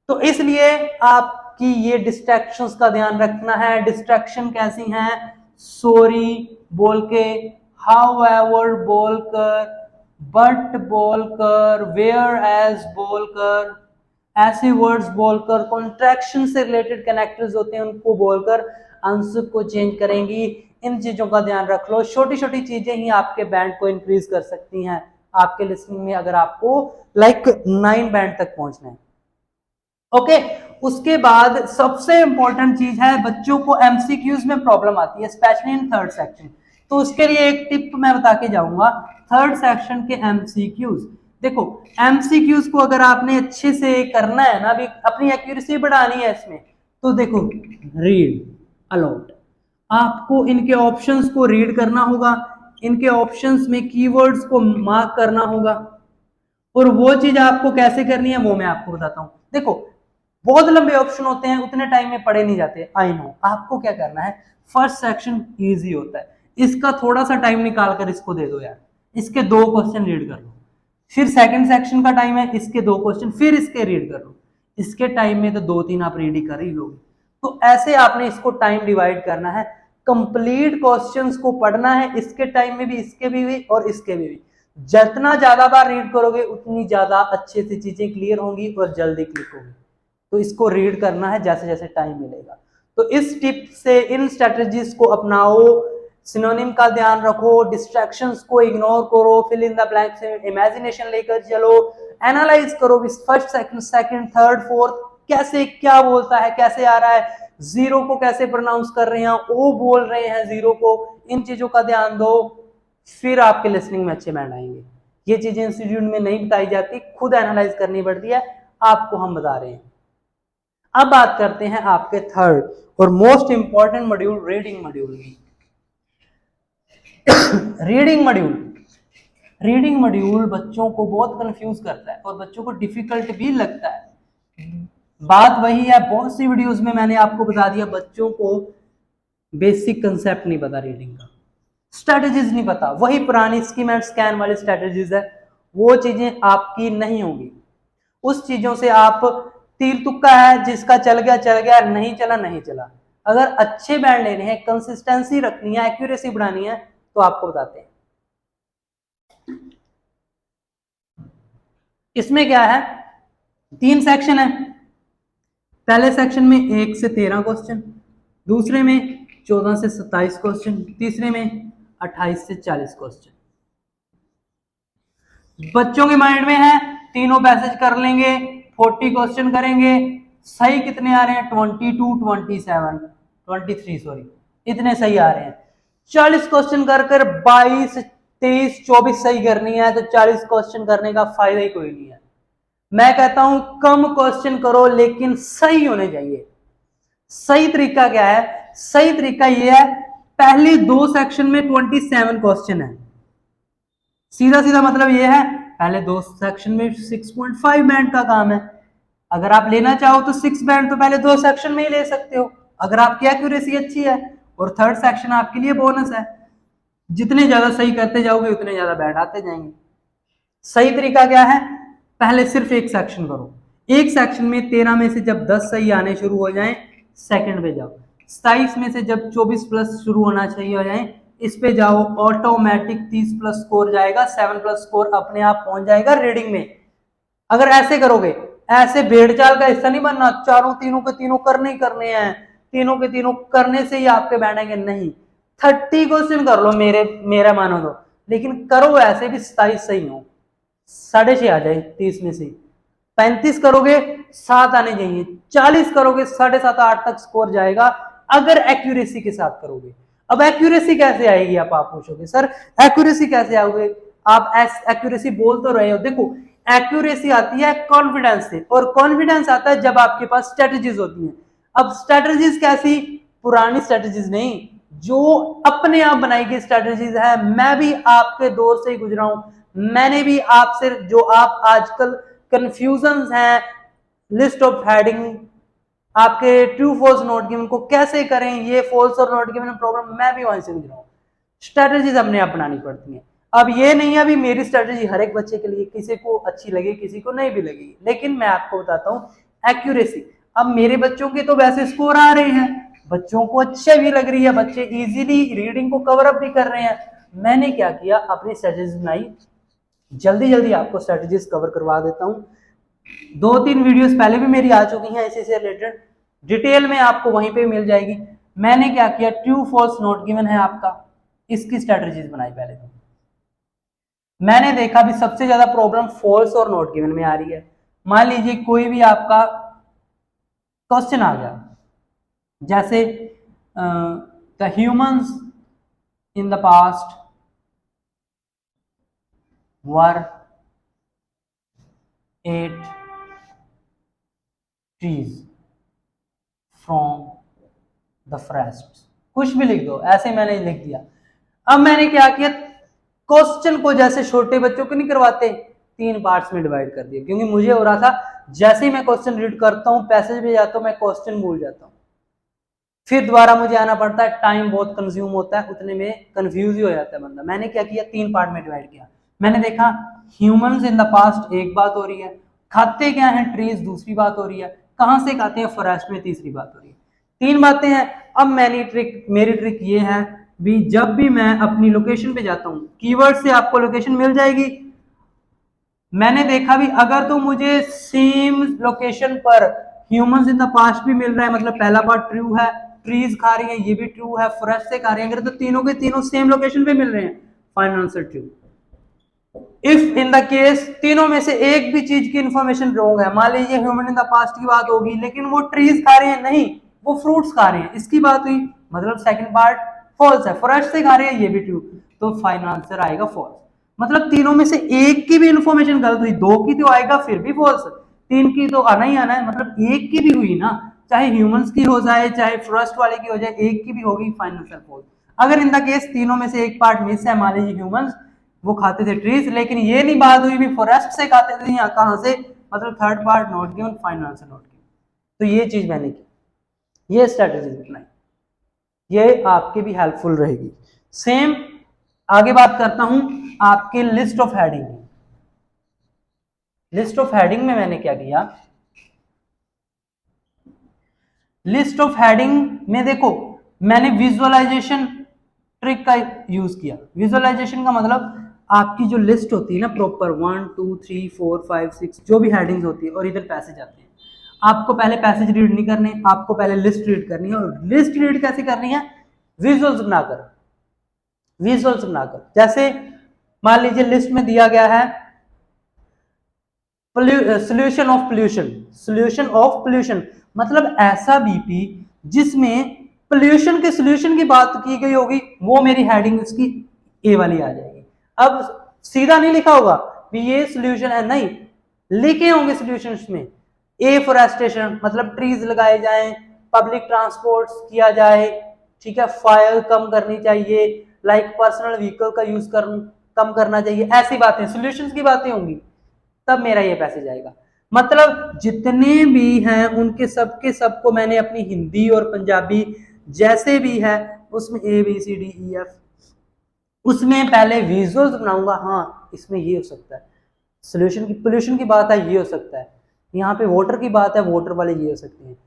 तो इसलिए आपकी ये डिस्ट्रैक्शंस का ध्यान रखना है। डिस्ट्रैक्शन कैसी हैं, सॉरी बोल के, हाउएवर बोलकर, बट बोलकर, वेयर एज बोलकर, ऐसे वर्ड्स बोलकर, कॉन्ट्रैक्शन से रिलेटेड कनेक्टर्स होते हैं उनको बोलकर आंसर को चेंज करेंगी। इन चीजों का ध्यान रख लो। छोटी छोटी चीजें ही आपके बैंड को इंक्रीज कर सकती हैं आपके लिसनिंग में, अगर आपको लाइक 9 बैंड तक पहुंचना है। ओके, उसके बाद सबसे इंपॉर्टेंट चीज है, बच्चों को एमसीक्यूज में प्रॉब्लम आती है स्पेशली इन थर्ड सेक्शन। तो उसके लिए एक टिप मैं बता के जाऊंगा, थर्ड सेक्शन के एमसीक्यूज। देखो एमसीक्यूज को अगर आपने अच्छे से करना है ना, अभी अपनी एक्यूरेसी बढ़ानी है इसमें, तो देखो रीड अलाउड, आपको इनके ऑप्शंस को रीड करना होगा, इनके ऑप्शंस में कीवर्ड्स को मार्क करना होगा, और वो चीज आपको कैसे करनी है वो मैं आपको बताता हूं। देखो बहुत लंबे ऑप्शन होते हैं, उतने टाइम में पढ़े नहीं जाते, आई नो। आपको क्या करना है, फर्स्ट सेक्शन इजी होता है, इसका थोड़ा सा टाइम निकाल कर इसको दे दो यार, इसके 2 क्वेश्चन रीड कर लो। फिर सेकंड सेक्शन का टाइम है, इसके 2 क्वेश्चन फिर इसके रीड कर लो। इसके टाइम में तो 2-3 आप रीड ही कर ही लोगे। तो ऐसे आपने इसको टाइम डिवाइड करना है, कंप्लीट क्वेश्चंस को पढ़ना है, इसके टाइम में भी, इसके भी और इसके भी। जितना ज्यादा बार रीड करोगे उतनी ज्यादा अच्छे से चीजें क्लियर होंगी और जल्दी क्लिक होगी। तो इसको रीड करना है जैसे जैसे टाइम मिलेगा। तो इस टिप से, इन स्ट्रेटजीज को अपनाओ, सिनोनिम का ध्यान रखो, डिस्ट्रैक्शंस को इग्नोर करो, फिल इन द ब्लैंक्स में इमेजिनेशन लेकर चलो, एनालाइज करो फर्स्ट सेकंड थर्ड फोर्थ कैसे क्या बोलता है, कैसे आ रहा है, जीरो को कैसे प्रोनाउंस कर रहे हैं, ओ बोल रहे हैं जीरो को, इन चीजों का ध्यान दो, फिर आपके लिसनिंग में अच्छे बैंड आएंगे। ये चीजें इंस्टीट्यूट में नहीं बताई जाती, खुद एनालाइज करनी पड़ती है, आपको हम बता रहे हैं। अब बात करते हैं आपके थर्ड और most important module, reading module की। रीडिंग मॉड्यूल बच्चों को बहुत कंफ्यूज करता है और बच्चों को डिफिकल्ट भी लगता है। बात वही है, बहुत सी वीडियोस में मैंने आपको बता दिया, बच्चों को बेसिक कंसेप्ट नहीं पता, रीडिंग का स्ट्रेटजीज नहीं पता, वही पुरानी स्किम एंड स्कैन वाली स्ट्रेटजीज है, वो चीजें आपकी नहीं होंगी। उस चीजों से आप तीर तुक्का है, जिसका चल गया, नहीं चला नहीं चला। अगर अच्छे बैंड लेने हैं, कंसिस्टेंसी रखनी है, एक्यूरेसी बढ़ानी है, तो आपको बताते हैं। इसमें क्या है, 3 सेक्शन है। पहले सेक्शन में 1 से 13 क्वेश्चन, दूसरे में 14 से 27 क्वेश्चन, तीसरे में 28 से 40 क्वेश्चन। बच्चों के माइंड में है तीनों पैसेज कर लेंगे, 40 क्वेश्चन करेंगे, सही कितने आ रहे हैं, 23 सॉरी, इतने सही आ रहे हैं। 40 क्वेश्चन कर 22 23 24 सही करनी है, तो 40 क्वेश्चन करने का फायदा ही कोई नहीं है। मैं कहता हूं कम क्वेश्चन करो लेकिन सही होने चाहिए। सही तरीका क्या है, सही तरीका यह है, पहले 2 सेक्शन में 27 क्वेश्चन है, सीधा सीधा मतलब यह है, पहले 2 सेक्शन में 6.5 बैंड का काम है। अगर आप लेना चाहो तो 6 बैंड तो पहले 2 सेक्शन में ही ले सकते हो, अगर आपकी एक्यूरेसी अच्छी है, और थर्ड सेक्शन आपके लिए बोनस है। जितने ज्यादा सही करते जाओगे उतने ज्यादा बैठ आते जाएंगे। सही तरीका क्या है, पहले सिर्फ एक सेक्शन करो, एक सेक्शन में 13 में से जब 10 सही आने शुरू हो जाएं सेकंड पे जाओ, 27 में से जब 24 प्लस शुरू होना चाहिए हो जाए इस पे जाओ, ऑटोमेटिक 30 प्लस स्कोर जाएगा, 7 प्लस स्कोर अपने आप पहुंच जाएगा रीडिंग में। अगर ऐसे करोगे, ऐसे भेड़ चाल का हिस्सा नहीं बनना, चारों तीनों के तीनों करने ही करने हैं, तीनों के तीनों करने से ही आपके बैठेंगे, नहीं। 30 क्वेश्चन कर लो, मेरा मानो तो, लेकिन करो ऐसे भी 27 सही हो, 6.5 आ जाए 30 में से, 35 करोगे 7 आने चाहिए, 40 करोगे 7.5 8 तक स्कोर जाएगा अगर एक्यूरेसी के साथ करोगे। अब एक्यूरेसी कैसे आएगी आप पूछोगे सर एक्यूरेसी कैसे आओगे, आप एक्यूरेसी बोल तो रहे हो, देखो एक्यूरेसी आती है कॉन्फिडेंस से, और कॉन्फिडेंस आता है जब आपके पास स्ट्रेटजीज होती हैं। अब स्ट्रेटजीज कैसी, पुरानी स्ट्रेटजीज नहीं, जो अपने आप बनाई गई स्ट्रेटजीज है। मैं भी आपके दौर से ही गुजरा हूं, मैंने भी आपसे, जो आप आजकल कंफ्यूजन है, लिस्ट ऑफ हेडिंग, आपके ट्रू फॉल्स नोट गिवन को कैसे करें, ये फॉल्स और नोट गिवन प्रॉब्लम, मैं भी वहीं से गुजरा हूं। स्ट्रेटजीज अपने आप बनानी पड़ती हैं। अब ये नहीं है अभी मेरी स्ट्रेटजी हर एक बच्चे के लिए, किसी को अच्छी लगे किसी को नहीं भी लगेगी, लेकिन मैं आपको बताता हूं एक्यूरेसी। अब मेरे बच्चों के तो वैसे स्कोर आ रहे हैं, बच्चों को अच्छे भी लग रही है, बच्चे इजीली रीडिंग को कवर अप भी कर रहे हैं। मैंने क्या किया, अपनी स्ट्रेटजीज बनाई, जल्दी जल्दी आपको स्ट्रेटजीज कवर करवा देता हूं। 2-3 वीडियोस पहले भी मेरी आ चुकी हैं इसी से रिलेटेड, डिटेल में आपको वहीं पे मिल जाएगी। मैंने क्या किया, ट्रू फॉल्स नोट गिवन है आपका, इसकी स्ट्रेटजीज बनाई पहले तो। मैंने देखा भी सबसे ज्यादा प्रॉब्लम फॉल्स और नोट गिवन में आ रही है। मान लीजिए कोई भी आपका क्वेश्चन आ गया, जैसे the humans in the past were at trees from the forest, कुछ भी लिख दो, ऐसे मैंने लिख दिया। अब मैंने क्या किया, क्वेश्चन को जैसे छोटे बच्चों को नहीं करवाते 3 पार्ट्स में डिवाइड कर दिया, क्योंकि मुझे हो रहा था जैसे ही मैं क्वेश्चन रीड करता हूं पैसेज में जाता हूं मैं क्वेश्चन भूल जाता हूं, फिर दोबारा मुझे आना पड़ता है, टाइम बहुत कंज्यूम होता है, उतने में कंफ्यूज ही हो जाता है बंदा। मैंने क्या किया, 3 पार्ट में डिवाइड किया। मैंने देखा ह्यूमंस इन द पास्ट एक बात हो रही है, खाते क्या है ट्रीज दूसरी बात हो रही है, कहां से खाते हैं फॉरेस्ट में तीसरी बात हो रही है, 3 बातें हैं। अब मेरी ट्रिक ये है भी, जब भी मैं अपनी लोकेशन पे जाता हूँ कीवर्ड से आपको लोकेशन मिल जाएगी। मैंने देखा भी अगर तो मुझे सेम लोकेशन पर ह्यूमंस इन द पास्ट भी मिल रहा है, मतलब पहला पार्ट ट्रू है, ट्रीज खा रही है ये भी ट्रू है, फॉरेस्ट से खा रही है, अगर तो तीनों के तीनों सेम लोकेशन पे मिल रहे हैं, final answer true. If in the case तीनों में से एक भी चीज की इंफॉर्मेशन रॉन्ग है, मान लीजिए ह्यूमन इन द पास्ट की बात होगी लेकिन वो ट्रीज खा रहे हैं, नहीं वो फ्रूट्स खा रहे हैं, इसकी बात हुई, मतलब सेकंड पार्ट फॉल्स है, फॉरेस्ट से खा रहे हैं ये भी ट्रू, तो फाइनल आंसर आएगा फॉल्स। मतलब तीनों में से एक की भी इंफॉर्मेशन गलत हुई, 2 की तो आएगा फिर भी फॉल्स, 3 की तो आना ही आना है, मतलब एक की भी हुई ना, चाहे ह्यूमंस की हो जाए चाहे फॉरेस्ट वाले की हो जाए, एक की भी होगी फाइनल आंसर फॉल्स। अगर इन द केस तीनों में से एक पार्ट मिस है, मान लीजिए ह्यूमंस वो खाते थे ट्रीज, लेकिन ये नहीं बात हुई भी फॉरेस्ट से खाते थे, या कहां से, मतलब third part note given final answer note given. तो ये चीज मैंने की, ये स्ट्रेटजी बनाई, ये आपके भी हेल्पफुल रहेगी। सेम आगे बात करता हूं आपके list of heading. List of heading में मैंने क्या किया, लिस्ट ऑफ हेडिंग में देखो मैंने विजुअलाइजेशन ट्रिक का यूज किया। विजुअलाइजेशन का मतलब आपकी जो लिस्ट होती है ना प्रॉपर 1 2 3 4 5 6 जो भी हेडिंग्स होती है और इधर पैसेज आते हैं, आपको पहले पैसेज रीड नहीं करने, आपको पहले लिस्ट रीड करनी है। और लिस्ट रीड कैसे करनी है, विजुअल्स बनाकर, विजुअल्स बनाकर। जैसे मान लीजिए लिस्ट में दिया गया है solution of pollution, solution of pollution मतलब ऐसा बीपी जिसमें पोल्यूशन के सोल्यूशन की बात की गई होगी, वो मेरी हेडिंग उसकी ए वाली आ जाएगी। अब सीधा नहीं लिखा होगा भी ये सोल्यूशन है, नहीं लिखे होंगे सोल्यूशन में, ए फॉरेस्टेशन मतलब ट्रीज लगाए जाएं, पब्लिक ट्रांसपोर्ट किया जाए, ठीक है, फायर कम करनी चाहिए, लाइक पर्सनल व्हीकल का यूज कम करना चाहिए, ऐसी बातें सोल्यूशंस की बातें होंगी, तब मेरा ये पैसेज आएगा। मतलब जितने भी हैं उनके सबके सबको मैंने अपनी हिंदी और पंजाबी जैसे भी है उसमें A B C D E F उसमें पहले विजुअल्स बनाऊंगा, हाँ इसमें ये हो सकता है, सोल्यूशन की पोल्यूशन की बात है ये हो सकता है, यहाँ पे वाटर की बात है वाटर वाले ये हो सकते हैं,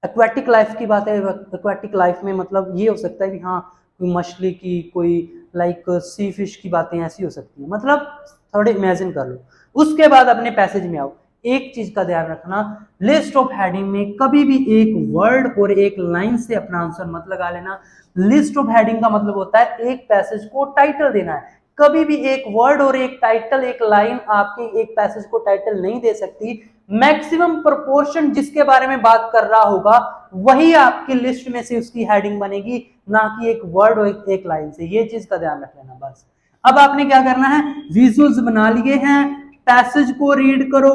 एक्वेटिक लाइफ की बात है एक्वेटिक लाइफ में मतलब ये हो सकता है कि हाँ कोई मछली की, कोई लाइक सी फिश की बातें ऐसी हो सकती है, मतलब थोड़े इमेजिन कर लो। उसके बाद अपने पैसेज में आओ, एक चीज का ध्यान रखना, लिस्ट ऑफ हेडिंग में कभी भी एक वर्ड और एक लाइन से अपना आंसर मत लगा लेना। लिस्ट ऑफ हेडिंग का मतलब होता है एक पैसेज को टाइटल देना है, कभी भी एक वर्ड और एक टाइटल, एक लाइन आपके एक पैसेज को टाइटल नहीं दे सकती। मैक्सिमम प्रोपोर्शन जिसके बारे में बात कर रहा होगा वही आपकी लिस्ट में से उसकी हेडिंग बनेगी, ना कि एक वर्ड और एक लाइन से। ये चीज का ध्यान रख लेना बस। अब आपने क्या करना है, विजुअल्स बना लिए हैं, पैसेज को रीड करो।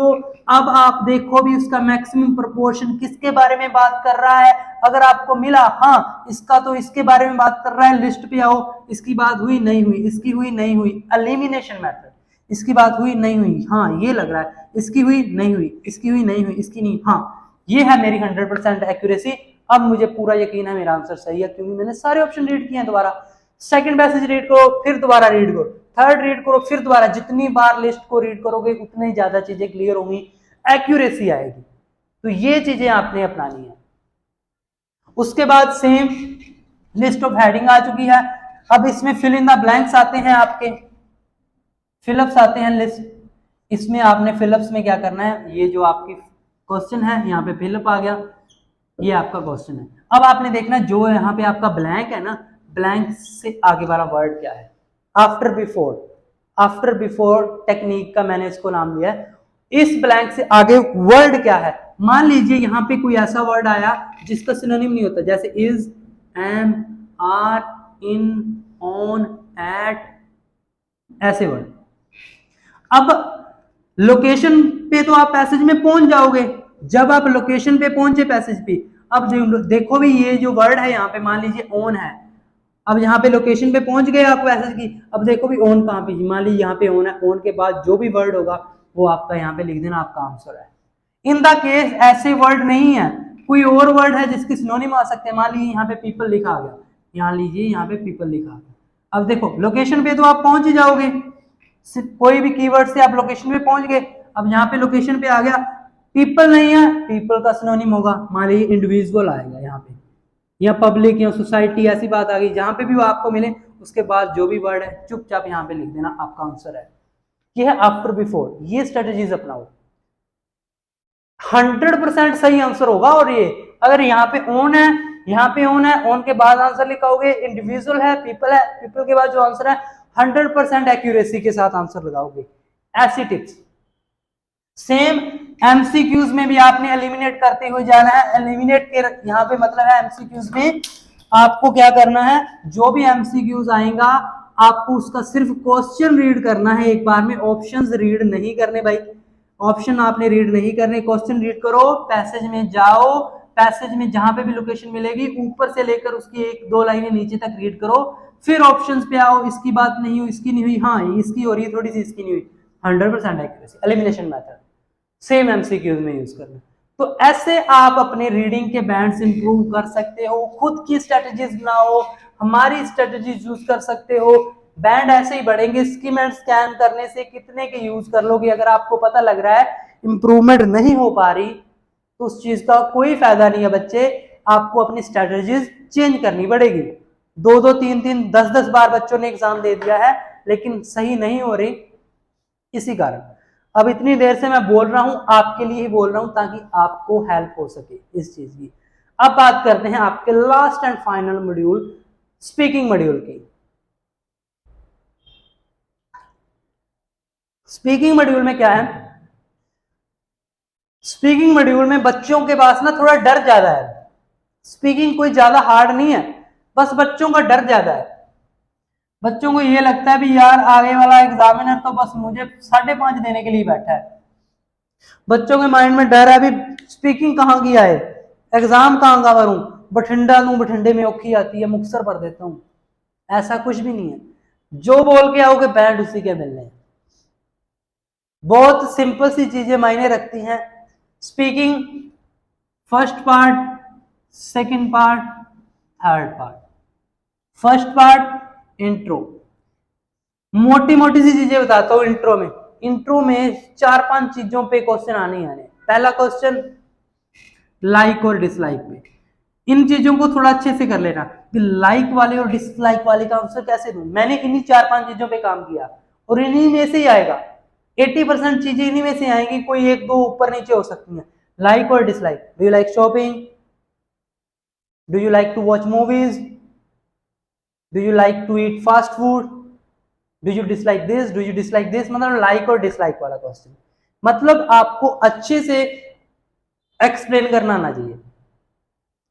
अब आप देखो भी उसका मैक्सिमम प्रोपोर्शन किसके बारे में बात कर रहा है। अगर आपको मिला हाँ इसका तो इसके बारे में बात कर रहा है, लिस्ट पे आओ, इसकी बात हुई नहीं हुई, इसकी हुई नहीं हुई, एलिमिनेशन मेथड, इसकी बात हुई नहीं हुई, हाँ ये लग रहा है, इसकी हुई नहीं हुई, इसकी हुई नहीं हुई, इसकी नहीं, हाँ ये है मेरी 100% एक्यूरेसी। अब मुझे पूरा यकीन है मेरा आंसर सही है क्योंकि मैंने सारे ऑप्शन रीड किए हैं दोबारा। सेकंड पैसेज रीड करो फिर दोबारा रीड करो, थर्ड रीड करो फिर दोबारा, जितनी बार लिस्ट को रीड करोगे उतनी ज्यादा चीजें क्लियर होंगी, एक्यूरेसी आएगी। तो ये चीजें आपने अपनानी है। उसके बाद सेम लिस्ट ऑफ हेडिंग आ चुकी है। अब इसमें फिल इन द ब्लैंक्स आते हैं, आपके फिलअप्स आते हैं लिस्ट। इसमें आपने फिलअप्स में क्या करना है, ये जो आपकी क्वेश्चन है यहाँ पे फिलअप आ गया, ये आपका क्वेश्चन है। अब आपने देखना जो यहाँ पे आपका ब्लैंक है ना, ब्लैंक से आगे वाला वर्ड क्या है, after before, after before technique का मैंने इसको नाम दिया है। इस ब्लैंक से आगे वर्ड क्या है, मान लीजिए यहाँ पे कोई ऐसा वर्ड आया जिसका सिनोनिम नहीं होता, जैसे is, am, are, in, on, at, ऐसे वर्ड। अब लोकेशन पे तो आप पैसेज में पहुंच जाओगे, जब आप लोकेशन पे पहुंचे पैसेज पे, अब देखो भी ये जो वर्ड है यहाँ पे मान लीजिए ऑन है, अब यहाँ पे लोकेशन पे पहुंच गए आप पैसेज की, अब देखो भी ऑन कहाँ पे, मान लीजिए यहाँ पे ऑन है, ऑन के बाद जो भी वर्ड होगा वो आपका यहाँ पे लिख देना, आपका आंसर है। इन द केस ऐसे वर्ड नहीं है, कोई और वर्ड है जिसके सिनोनिम आ सकते हैं, मान लीजिए यहाँ पे पीपल लिखा आ गया, यहाँ लीजिए यहाँ पे पीपल लिखा आ गया। अब देखो लोकेशन पे तो आप पहुंच ही जाओगे, कोई भी कीवर्ड से आप लोकेशन पे पहुंच गए। अब यहाँ पे लोकेशन पे आ गया, पीपल नहीं है, पीपल का सिनोनिम होगा, मान लीजिए इंडिविजुअल आएगा यहाँ पे, या पब्लिक या सोसाइटी, ऐसी बात आ गई। जहां पे भी वो आपको मिले उसके बाद जो भी वर्ड है चुपचाप यहाँ पे लिख देना, आपका आंसर है। ये है आफ्टर बिफोर, ये स्ट्रेटेजीज अपनाओ, 100% सही आंसर होगा। और ये अगर यहाँ पे ऑन है, यहाँ पे ऑन है, ऑन के बाद आंसर लिखाओगे, इंडिविजुअल है, पीपल है, पीपल के बाद जो आंसर है 100% एक्यूरेसी के साथ आंसर लगाओगे। ऐसी टिप्स सेम एमसीक्यूज में भी आपने एलिमिनेट करते हुए जाना है। एलिमिनेट के यहाँ पे मतलब है एमसीक्यूज में आपको क्या करना है, जो भी एमसीक्यूज आएगा आपको उसका सिर्फ क्वेश्चन रीड करना है एक बार में, ऑप्शंस रीड नहीं करने भाई, ऑप्शन आपने रीड नहीं करने, क्वेश्चन रीड करो, पैसेज में जाओ, पैसेज में जहां पे भी लोकेशन मिलेगी ऊपर से लेकर उसकी एक दो लाइनें नीचे तक रीड करो, फिर ऑप्शंस पे आओ, इसकी बात नहीं हुई, इसकी नहीं हुई, हाँ इसकी हो रही है थोड़ी सी, इसकी नहीं हुई, 100% accuracy, elimination method same MCQs में यूज करना। तो ऐसे आप अपने रीडिंग के बैंड्स इंप्रूव कर सकते हो, खुद की स्ट्रेटजीज बनाओ, हमारी स्ट्रेटजीज यूज कर सकते हो, बैंड ऐसे ही बढ़ेंगे। स्किम एंड स्कैन करने से कितने के यूज कर लोगे, अगर आपको पता लग रहा है इंप्रूवमेंट नहीं हो पा रही तो उस चीज का कोई फायदा नहीं है बच्चे, आपको अपनी स्ट्रेटजीज चेंज करनी पड़ेगी। 2-2, 3-3, 10-10 बार बच्चों ने एग्जाम दे दिया है लेकिन सही नहीं हो रही, इसी कारण। अब इतनी देर से मैं बोल रहा हूं आपके लिए ही बोल रहा हूं ताकि आपको हेल्प हो सके इस चीज की। अब बात करते हैं आपके last and final module, speaking module की। स्पीकिंग मॉड्यूल में क्या है, स्पीकिंग मॉड्यूल में बच्चों के पास ना थोड़ा डर ज्यादा है। स्पीकिंग कोई ज्यादा हार्ड नहीं है, बस बच्चों का डर ज्यादा है। बच्चों को ये लगता है भी यार आगे वाला एग्जामिनर तो बस मुझे 5.5 देने के लिए बैठा है। बच्चों के माइंड में डर है भी स्पीकिंग कहाँ की आए, एग्जाम कहाँ का करूं, बठिंडा लूं, बठिंडे में औखी आती है, मुक्तसर भर देता हूं। ऐसा कुछ भी नहीं है, जो बोल के आओगे बैंड उसी के मिलने हैं। बहुत सिंपल सी चीजें मायने रखती हैं। Speaking first part, second part, third part. First part intro, मोटी मोटी सी चीजें बताता हूँ इंट्रो में। इंट्रो में 4-5 चीजों पे क्वेश्चन आने ही आने। पहला क्वेश्चन लाइक और डिसलाइक पे, इन चीजों को थोड़ा अच्छे से कर लेना कि लाइक वाले और डिसलाइक वाले का आंसर कैसे दूं। मैंने इन्हीं 4-5 चीजों पे काम किया और इन्हीं में से ही आएगा। 80% चीजें इन्हीं में से आएंगी, कोई एक दो ऊपर नीचे हो सकती हैं। लाइक और dislike, do you like shopping, do you like to watch movies, do you like to eat fast food, do you dislike this, do you dislike this, मतलब लाइक और डिसलाइक वाला क्वेश्चन। मतलब आपको अच्छे से एक्सप्लेन करना आना चाहिए।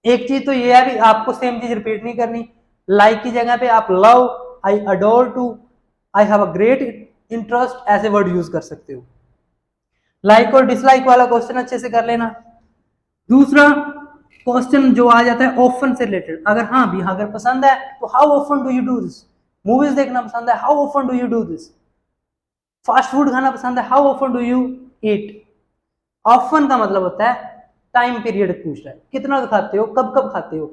एक चीज तो ये है भी आपको सेम चीज रिपीट नहीं करनी। लाइक की जगह पे आप love, I adore to, I have a great interest ऐसे वर्ड यूज कर सकते हो। लाइक और डिसलाइक वाला क्वेश्चन अच्छे से कर लेना। दूसरा क्वेश्चन जो आ जाता है ऑफन से रिलेटेड, अगर हाँ भी अगर पसंद है तो how often do you do this, movies देखना पसंद है, how often do you do this, fast food खाना पसंद है, how often do you eat. Often का मतलब होता है टाइम पीरियड पूछ रहा है, कितना खाते हो, कब कब खाते हो।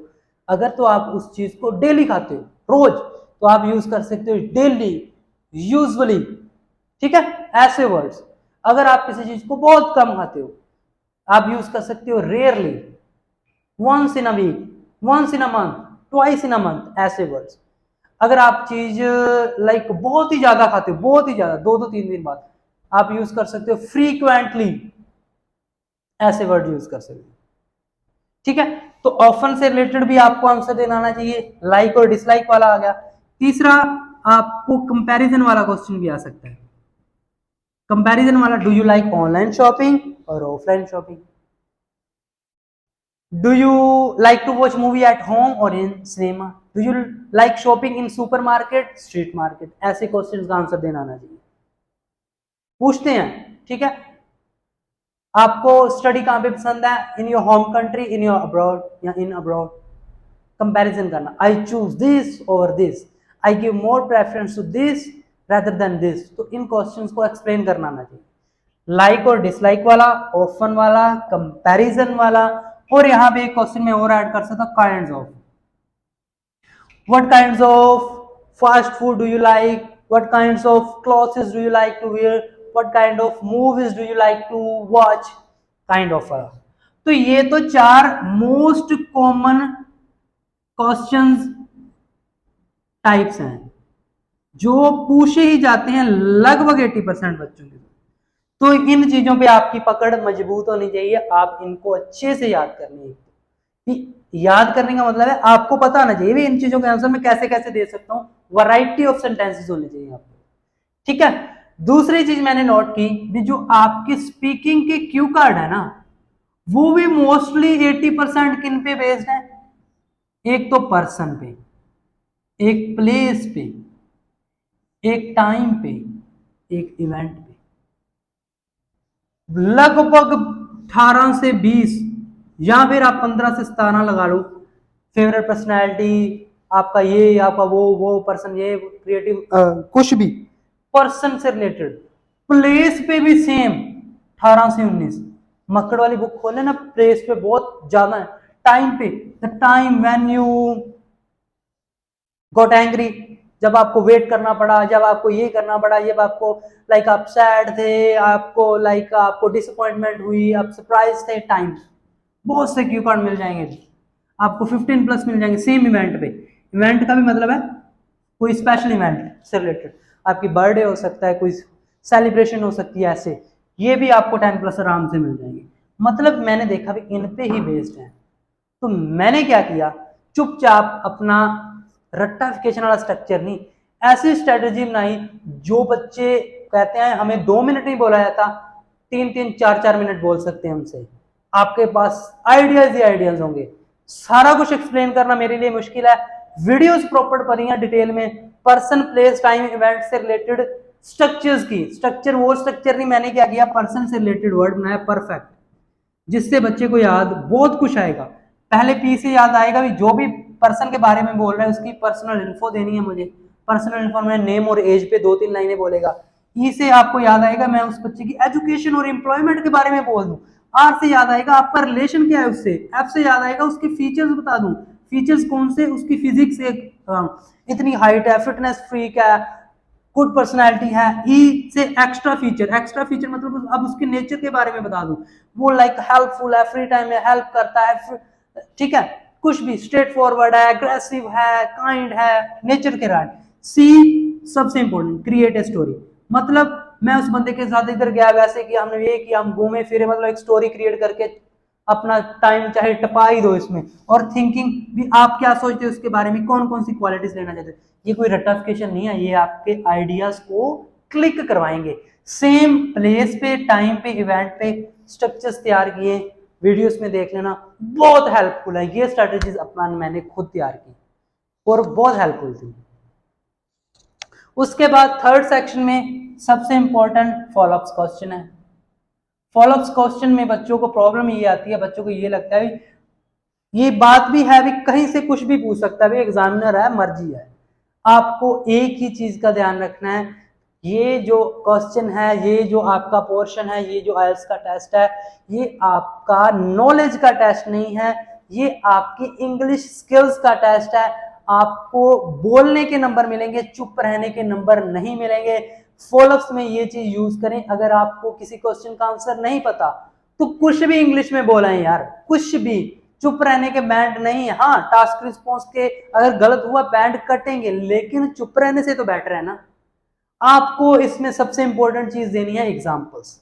अगर तो आप उस चीज को डेली खाते हो, रोज, तो आप यूज कर सकते हो डेली, यूजुअली, ठीक है, ऐसे वर्ड्स। अगर आप किसी चीज को बहुत कम खाते हो, आप यूज कर सकते हो rarely, once in a week, once in a month, twice in a month, ऐसे वर्ड्स। अगर आप चीज लाइक बहुत ही ज्यादा खाते हो, बहुत ही ज्यादा, 2-3 दिन बाद, आप यूज कर सकते हो फ्रीक्वेंटली, ऐसे वर्ड यूज कर सकते हो। ठीक है, तो ऑफन से रिलेटेड भी आपको आंसर देना आना चाहिए। लाइक और डिसलाइक वाला आ गया। तीसरा आपको कंपैरिजन वाला क्वेश्चन भी आ सकता है। कंपैरिजन वाला, do you like online shopping और offline shopping, do you like to watch movie at home और in cinema, do you like shopping in supermarket, street market, ऐसे क्वेश्चन का आंसर देना आना चाहिए। पूछते हैं, ठीक है। आपको स्टडी कहां पे पसंद है, in your home country, in your abroad या इन अब्रॉड। कंपैरिजन करना, I choose this over this, I give more preference to this rather than this. तो इन क्वेश्चंस को एक्सप्लेन करना आना चाहिए। लाइक और डिसलाइक वाला, ऑफन वाला, कंपैरिजन वाला, और यहां पे एक क्वेश्चन में और ऐड कर सकता हूं, kinds of. What kinds of fast food do you like, what kinds of clothes do you like to wear, what kind of movies do you like to watch, kind of वाला। तो ये तो 4 मोस्ट कॉमन क्वेश्चंस टाइप्स हैं जो पूछे ही जाते हैं लगभग 80% बच्चों के। तो इन चीजों पे आपकी पकड़ मजबूत होनी चाहिए, आप इनको अच्छे से याद करनी है। याद करने का मतलब है आपको पता होना चाहिए भी इन चीजों के आंसर मैं कैसे कैसे दे सकता हूँ। वैरायटी ऑफ सेंटेंसेस होने चाहिए आपको, ठीक है। दूसरी चीज मैंने नोट की भी, जो आपकी स्पीकिंग के क्यू कार्ड है ना, वो भी मोस्टली 80% किन पे बेस्ड है। एक तो पर्सन पे, एक प्लेस पे, एक टाइम पे, एक इवेंट पे। लगभग 18 से 20 या फिर आप 15 से 17 लगा लो। फेवरेट पर्सनैलिटी आपका ये, आपका वो पर्सन, ये क्रिएटिव, कुछ भी पर्सन से रिलेटेड। प्लेस पे भी सेम 18 से 19। मक्कड़ वाली बुक खोले ना, प्लेस पे बहुत ज्यादा है। टाइम पे, the time when you got angry, जब आपको वेट करना पड़ा, जब आपको ये करना पड़ा, जब आपको लाइक आप सैड थे, आपको लाइक आपको डिसअपॉइंटमेंट हुई, आप सरप्राइज थे, टाइम। बहुत से क्यू कार्ड मिल जाएंगे आपको, 15+ मिल जाएंगे सेम इवेंट पे। इवेंट का भी मतलब है कोई स्पेशल इवेंट से रिलेटेड, आपकी बर्थडे हो सकता है, कोई सेलिब्रेशन हो सकती है, ऐसे ये भी आपको 10+ आराम से मिल जाएंगे। मतलब मैंने देखा भी इन पे ही बेस्ड है। तो मैंने क्या किया, चुपचाप अपना रट्टाफिकेशन वाला स्ट्रक्चर नहीं, ऐसी स्ट्रेटेजी बनाई जो बच्चे कहते हैं हमें 2 मिनट नहीं बोला जाता, 3-3 4-4 मिनट बोल सकते हैं हमसे। आपके पास आइडियाज ही आइडियाज होंगे। सारा कुछ एक्सप्लेन करना मेरे लिए मुश्किल है। वीडियोस प्रॉपर पढ़ी हैं डिटेल में, पर्सन प्लेस टाइम इवेंट से रिलेटेड स्ट्रक्चर्स की। स्ट्रक्चर वो स्ट्रक्चर नहीं, मैंने क्या किया, पर्सन से रिलेटेड वर्ड बनाया परफेक्ट, जिससे बच्चे को याद बहुत कुछ आएगा। पहले पी से याद आएगा भी, जो भी पर्सन के बारे में बोल रहा है उसकी पर्सनल इन्फो देनी है मुझे। पर्सनल इन्फो में नेम और एज पे 2-3 लाइनें बोलेगा। ई से आपको याद आएगा मैं उस बच्चे की एजुकेशन और एम्प्लॉयमेंट के बारे में बोल दूं। आर से याद आएगा आपका रिलेशन क्या है उससे। एफ से याद आएगा उसके फीचर्स बता दूं। फीचर्स कौन से, उसकी फिजिक्स इतनी हाइट है, फिटनेस फ्रीक है, गुड पर्सनैलिटी है। ई से एक्स्ट्रा फीचर मतलब अब उसके नेचर के बारे में बता दूं, वो लाइक हेल्पफुल है, फ्री टाइम में हेल्प करता है, ठीक है, कुछ भी, स्ट्रेट फॉरवर्ड है, एग्रेसिव है, काइंड है, नेचर के राइट। सी सबसे इंपॉर्टेंट, क्रिएट ए स्टोरी, मतलब मैं उस बंदे के साथ इधर गया वैसे कि हमने ये किया, हम घूमे फिरे, मतलब एक स्टोरी क्रिएट करके अपना टाइम चाहे टपा ही दो इसमें। और थिंकिंग भी, आप क्या सोचते हो उसके बारे में, कौन कौन सी क्वालिटीज लेना चाहते हो, ये कोई रट्टाफिकेशन नहीं है, ये आपके आइडियाज को क्लिक करवाएंगे। सेम प्लेस पे, टाइम पे, इवेंट पे स्ट्रक्चर्स तैयार किए, वीडियोस में देख लेना, बहुत हेल्पफुल है। ये स्ट्रेटेजीज अपना मैंने खुद तैयार की और बहुत हेल्पफुल थी। उसके बाद थर्ड सेक्शन में सबसे इंपॉर्टेंट फॉलोअप्स क्वेश्चन है। फॉलोअप्स क्वेश्चन में बच्चों को प्रॉब्लम ये आती है, बच्चों को ये लगता है ये बात भी है भी, कहीं से कुछ भी पूछ सकता है, एग्जामिनर है, मर्जी है। आपको एक ही चीज का ध्यान रखना है, ये जो क्वेश्चन है, ये जो आपका पोर्शन है, ये जो आईएलटीएस का टेस्ट है, ये आपका नॉलेज का टेस्ट नहीं है, ये आपकी इंग्लिश स्किल्स का टेस्ट है। आपको बोलने के नंबर मिलेंगे, चुप रहने के नंबर नहीं मिलेंगे। फॉलोअप्स में ये चीज यूज करें, अगर आपको किसी क्वेश्चन का आंसर नहीं पता तो कुछ भी इंग्लिश में बोला है यार, कुछ भी, चुप रहने के बैंड नहीं है। हाँ, टास्क रिस्पॉन्स के अगर गलत हुआ बैंड कटेंगे, लेकिन चुप रहने से तो बेटर है ना। आपको इसमें सबसे इंपॉर्टेंट चीज देनी है एग्जांपल्स।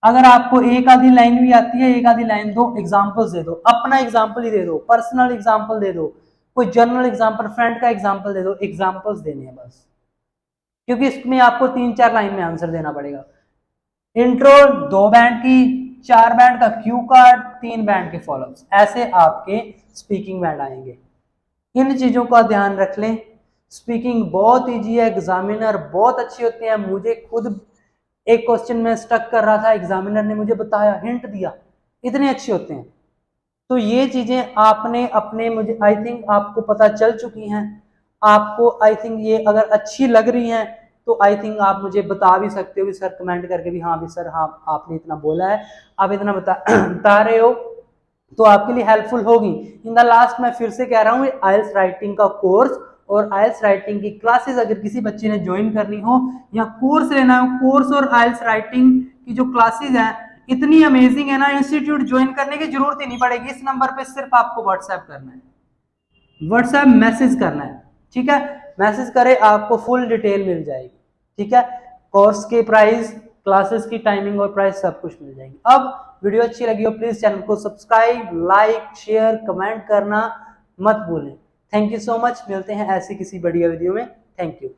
अगर आपको एक आधी लाइन भी आती है, एक आधी लाइन दो, एग्जांपल्स दे दो, अपना एग्जांपल ही दे दो, पर्सनल एग्जांपल दे दो, कोई जर्नल एग्जांपल, फ्रेंड का एग्जांपल दे दो, एग्जांपल्स देने हैं बस, क्योंकि इसमें आपको 3-4 लाइन में आंसर देना पड़ेगा। इंट्रो 2 बैंड की, 4 बैंड का क्यू कार्ड, 3 बैंड के फॉलोअप्स, ऐसे आपके स्पीकिंग बैंड आएंगे। इन चीजों का ध्यान रख लें। स्पीकिंग बहुत इजी है, एग्जामिनर बहुत अच्छे होते हैं। मुझे खुद एक क्वेश्चन में स्टक कर रहा था, एग्जामिनर ने मुझे बताया, हिंट दिया, इतने अच्छे होते हैं। तो ये चीजें आपने अपने, मुझे आई थिंक आपको पता चल चुकी हैं। आपको आई थिंक ये अगर अच्छी लग रही हैं तो आई थिंक आप मुझे बता भी सकते हो भी सर, कमेंट करके भी, हाँ भी सर, हाँ आपने इतना बोला है, आप इतना बता रहे हो, तो आपके लिए हेल्पफुल होगी। इन द लास्ट मैं फिर से कह रहा हूँ, आईएलटीएस राइटिंग का कोर्स और आईएलटीएस राइटिंग की क्लासेस अगर किसी बच्चे ने ज्वाइन करनी हो या कोर्स लेना हो, कोर्स और आईएलटीएस राइटिंग की जो क्लासेस हैं इतनी अमेजिंग है ना, इंस्टीट्यूट ज्वाइन करने की जरूरत ही नहीं पड़ेगी। इस नंबर पे सिर्फ आपको व्हाट्सएप करना है, व्हाट्सएप मैसेज करना है, ठीक है, मैसेज करें, आपको फुल डिटेल मिल जाएगी, ठीक है, कोर्स के प्राइस, क्लासेस की टाइमिंग और प्राइस सब कुछ मिल जाएगी। अब वीडियो अच्छी लगी हो प्लीज चैनल को सब्सक्राइब, लाइक, शेयर, कमेंट करना मत भूलें। थैंक यू सो मच, मिलते हैं ऐसी किसी बढ़िया वीडियो में। Thank you.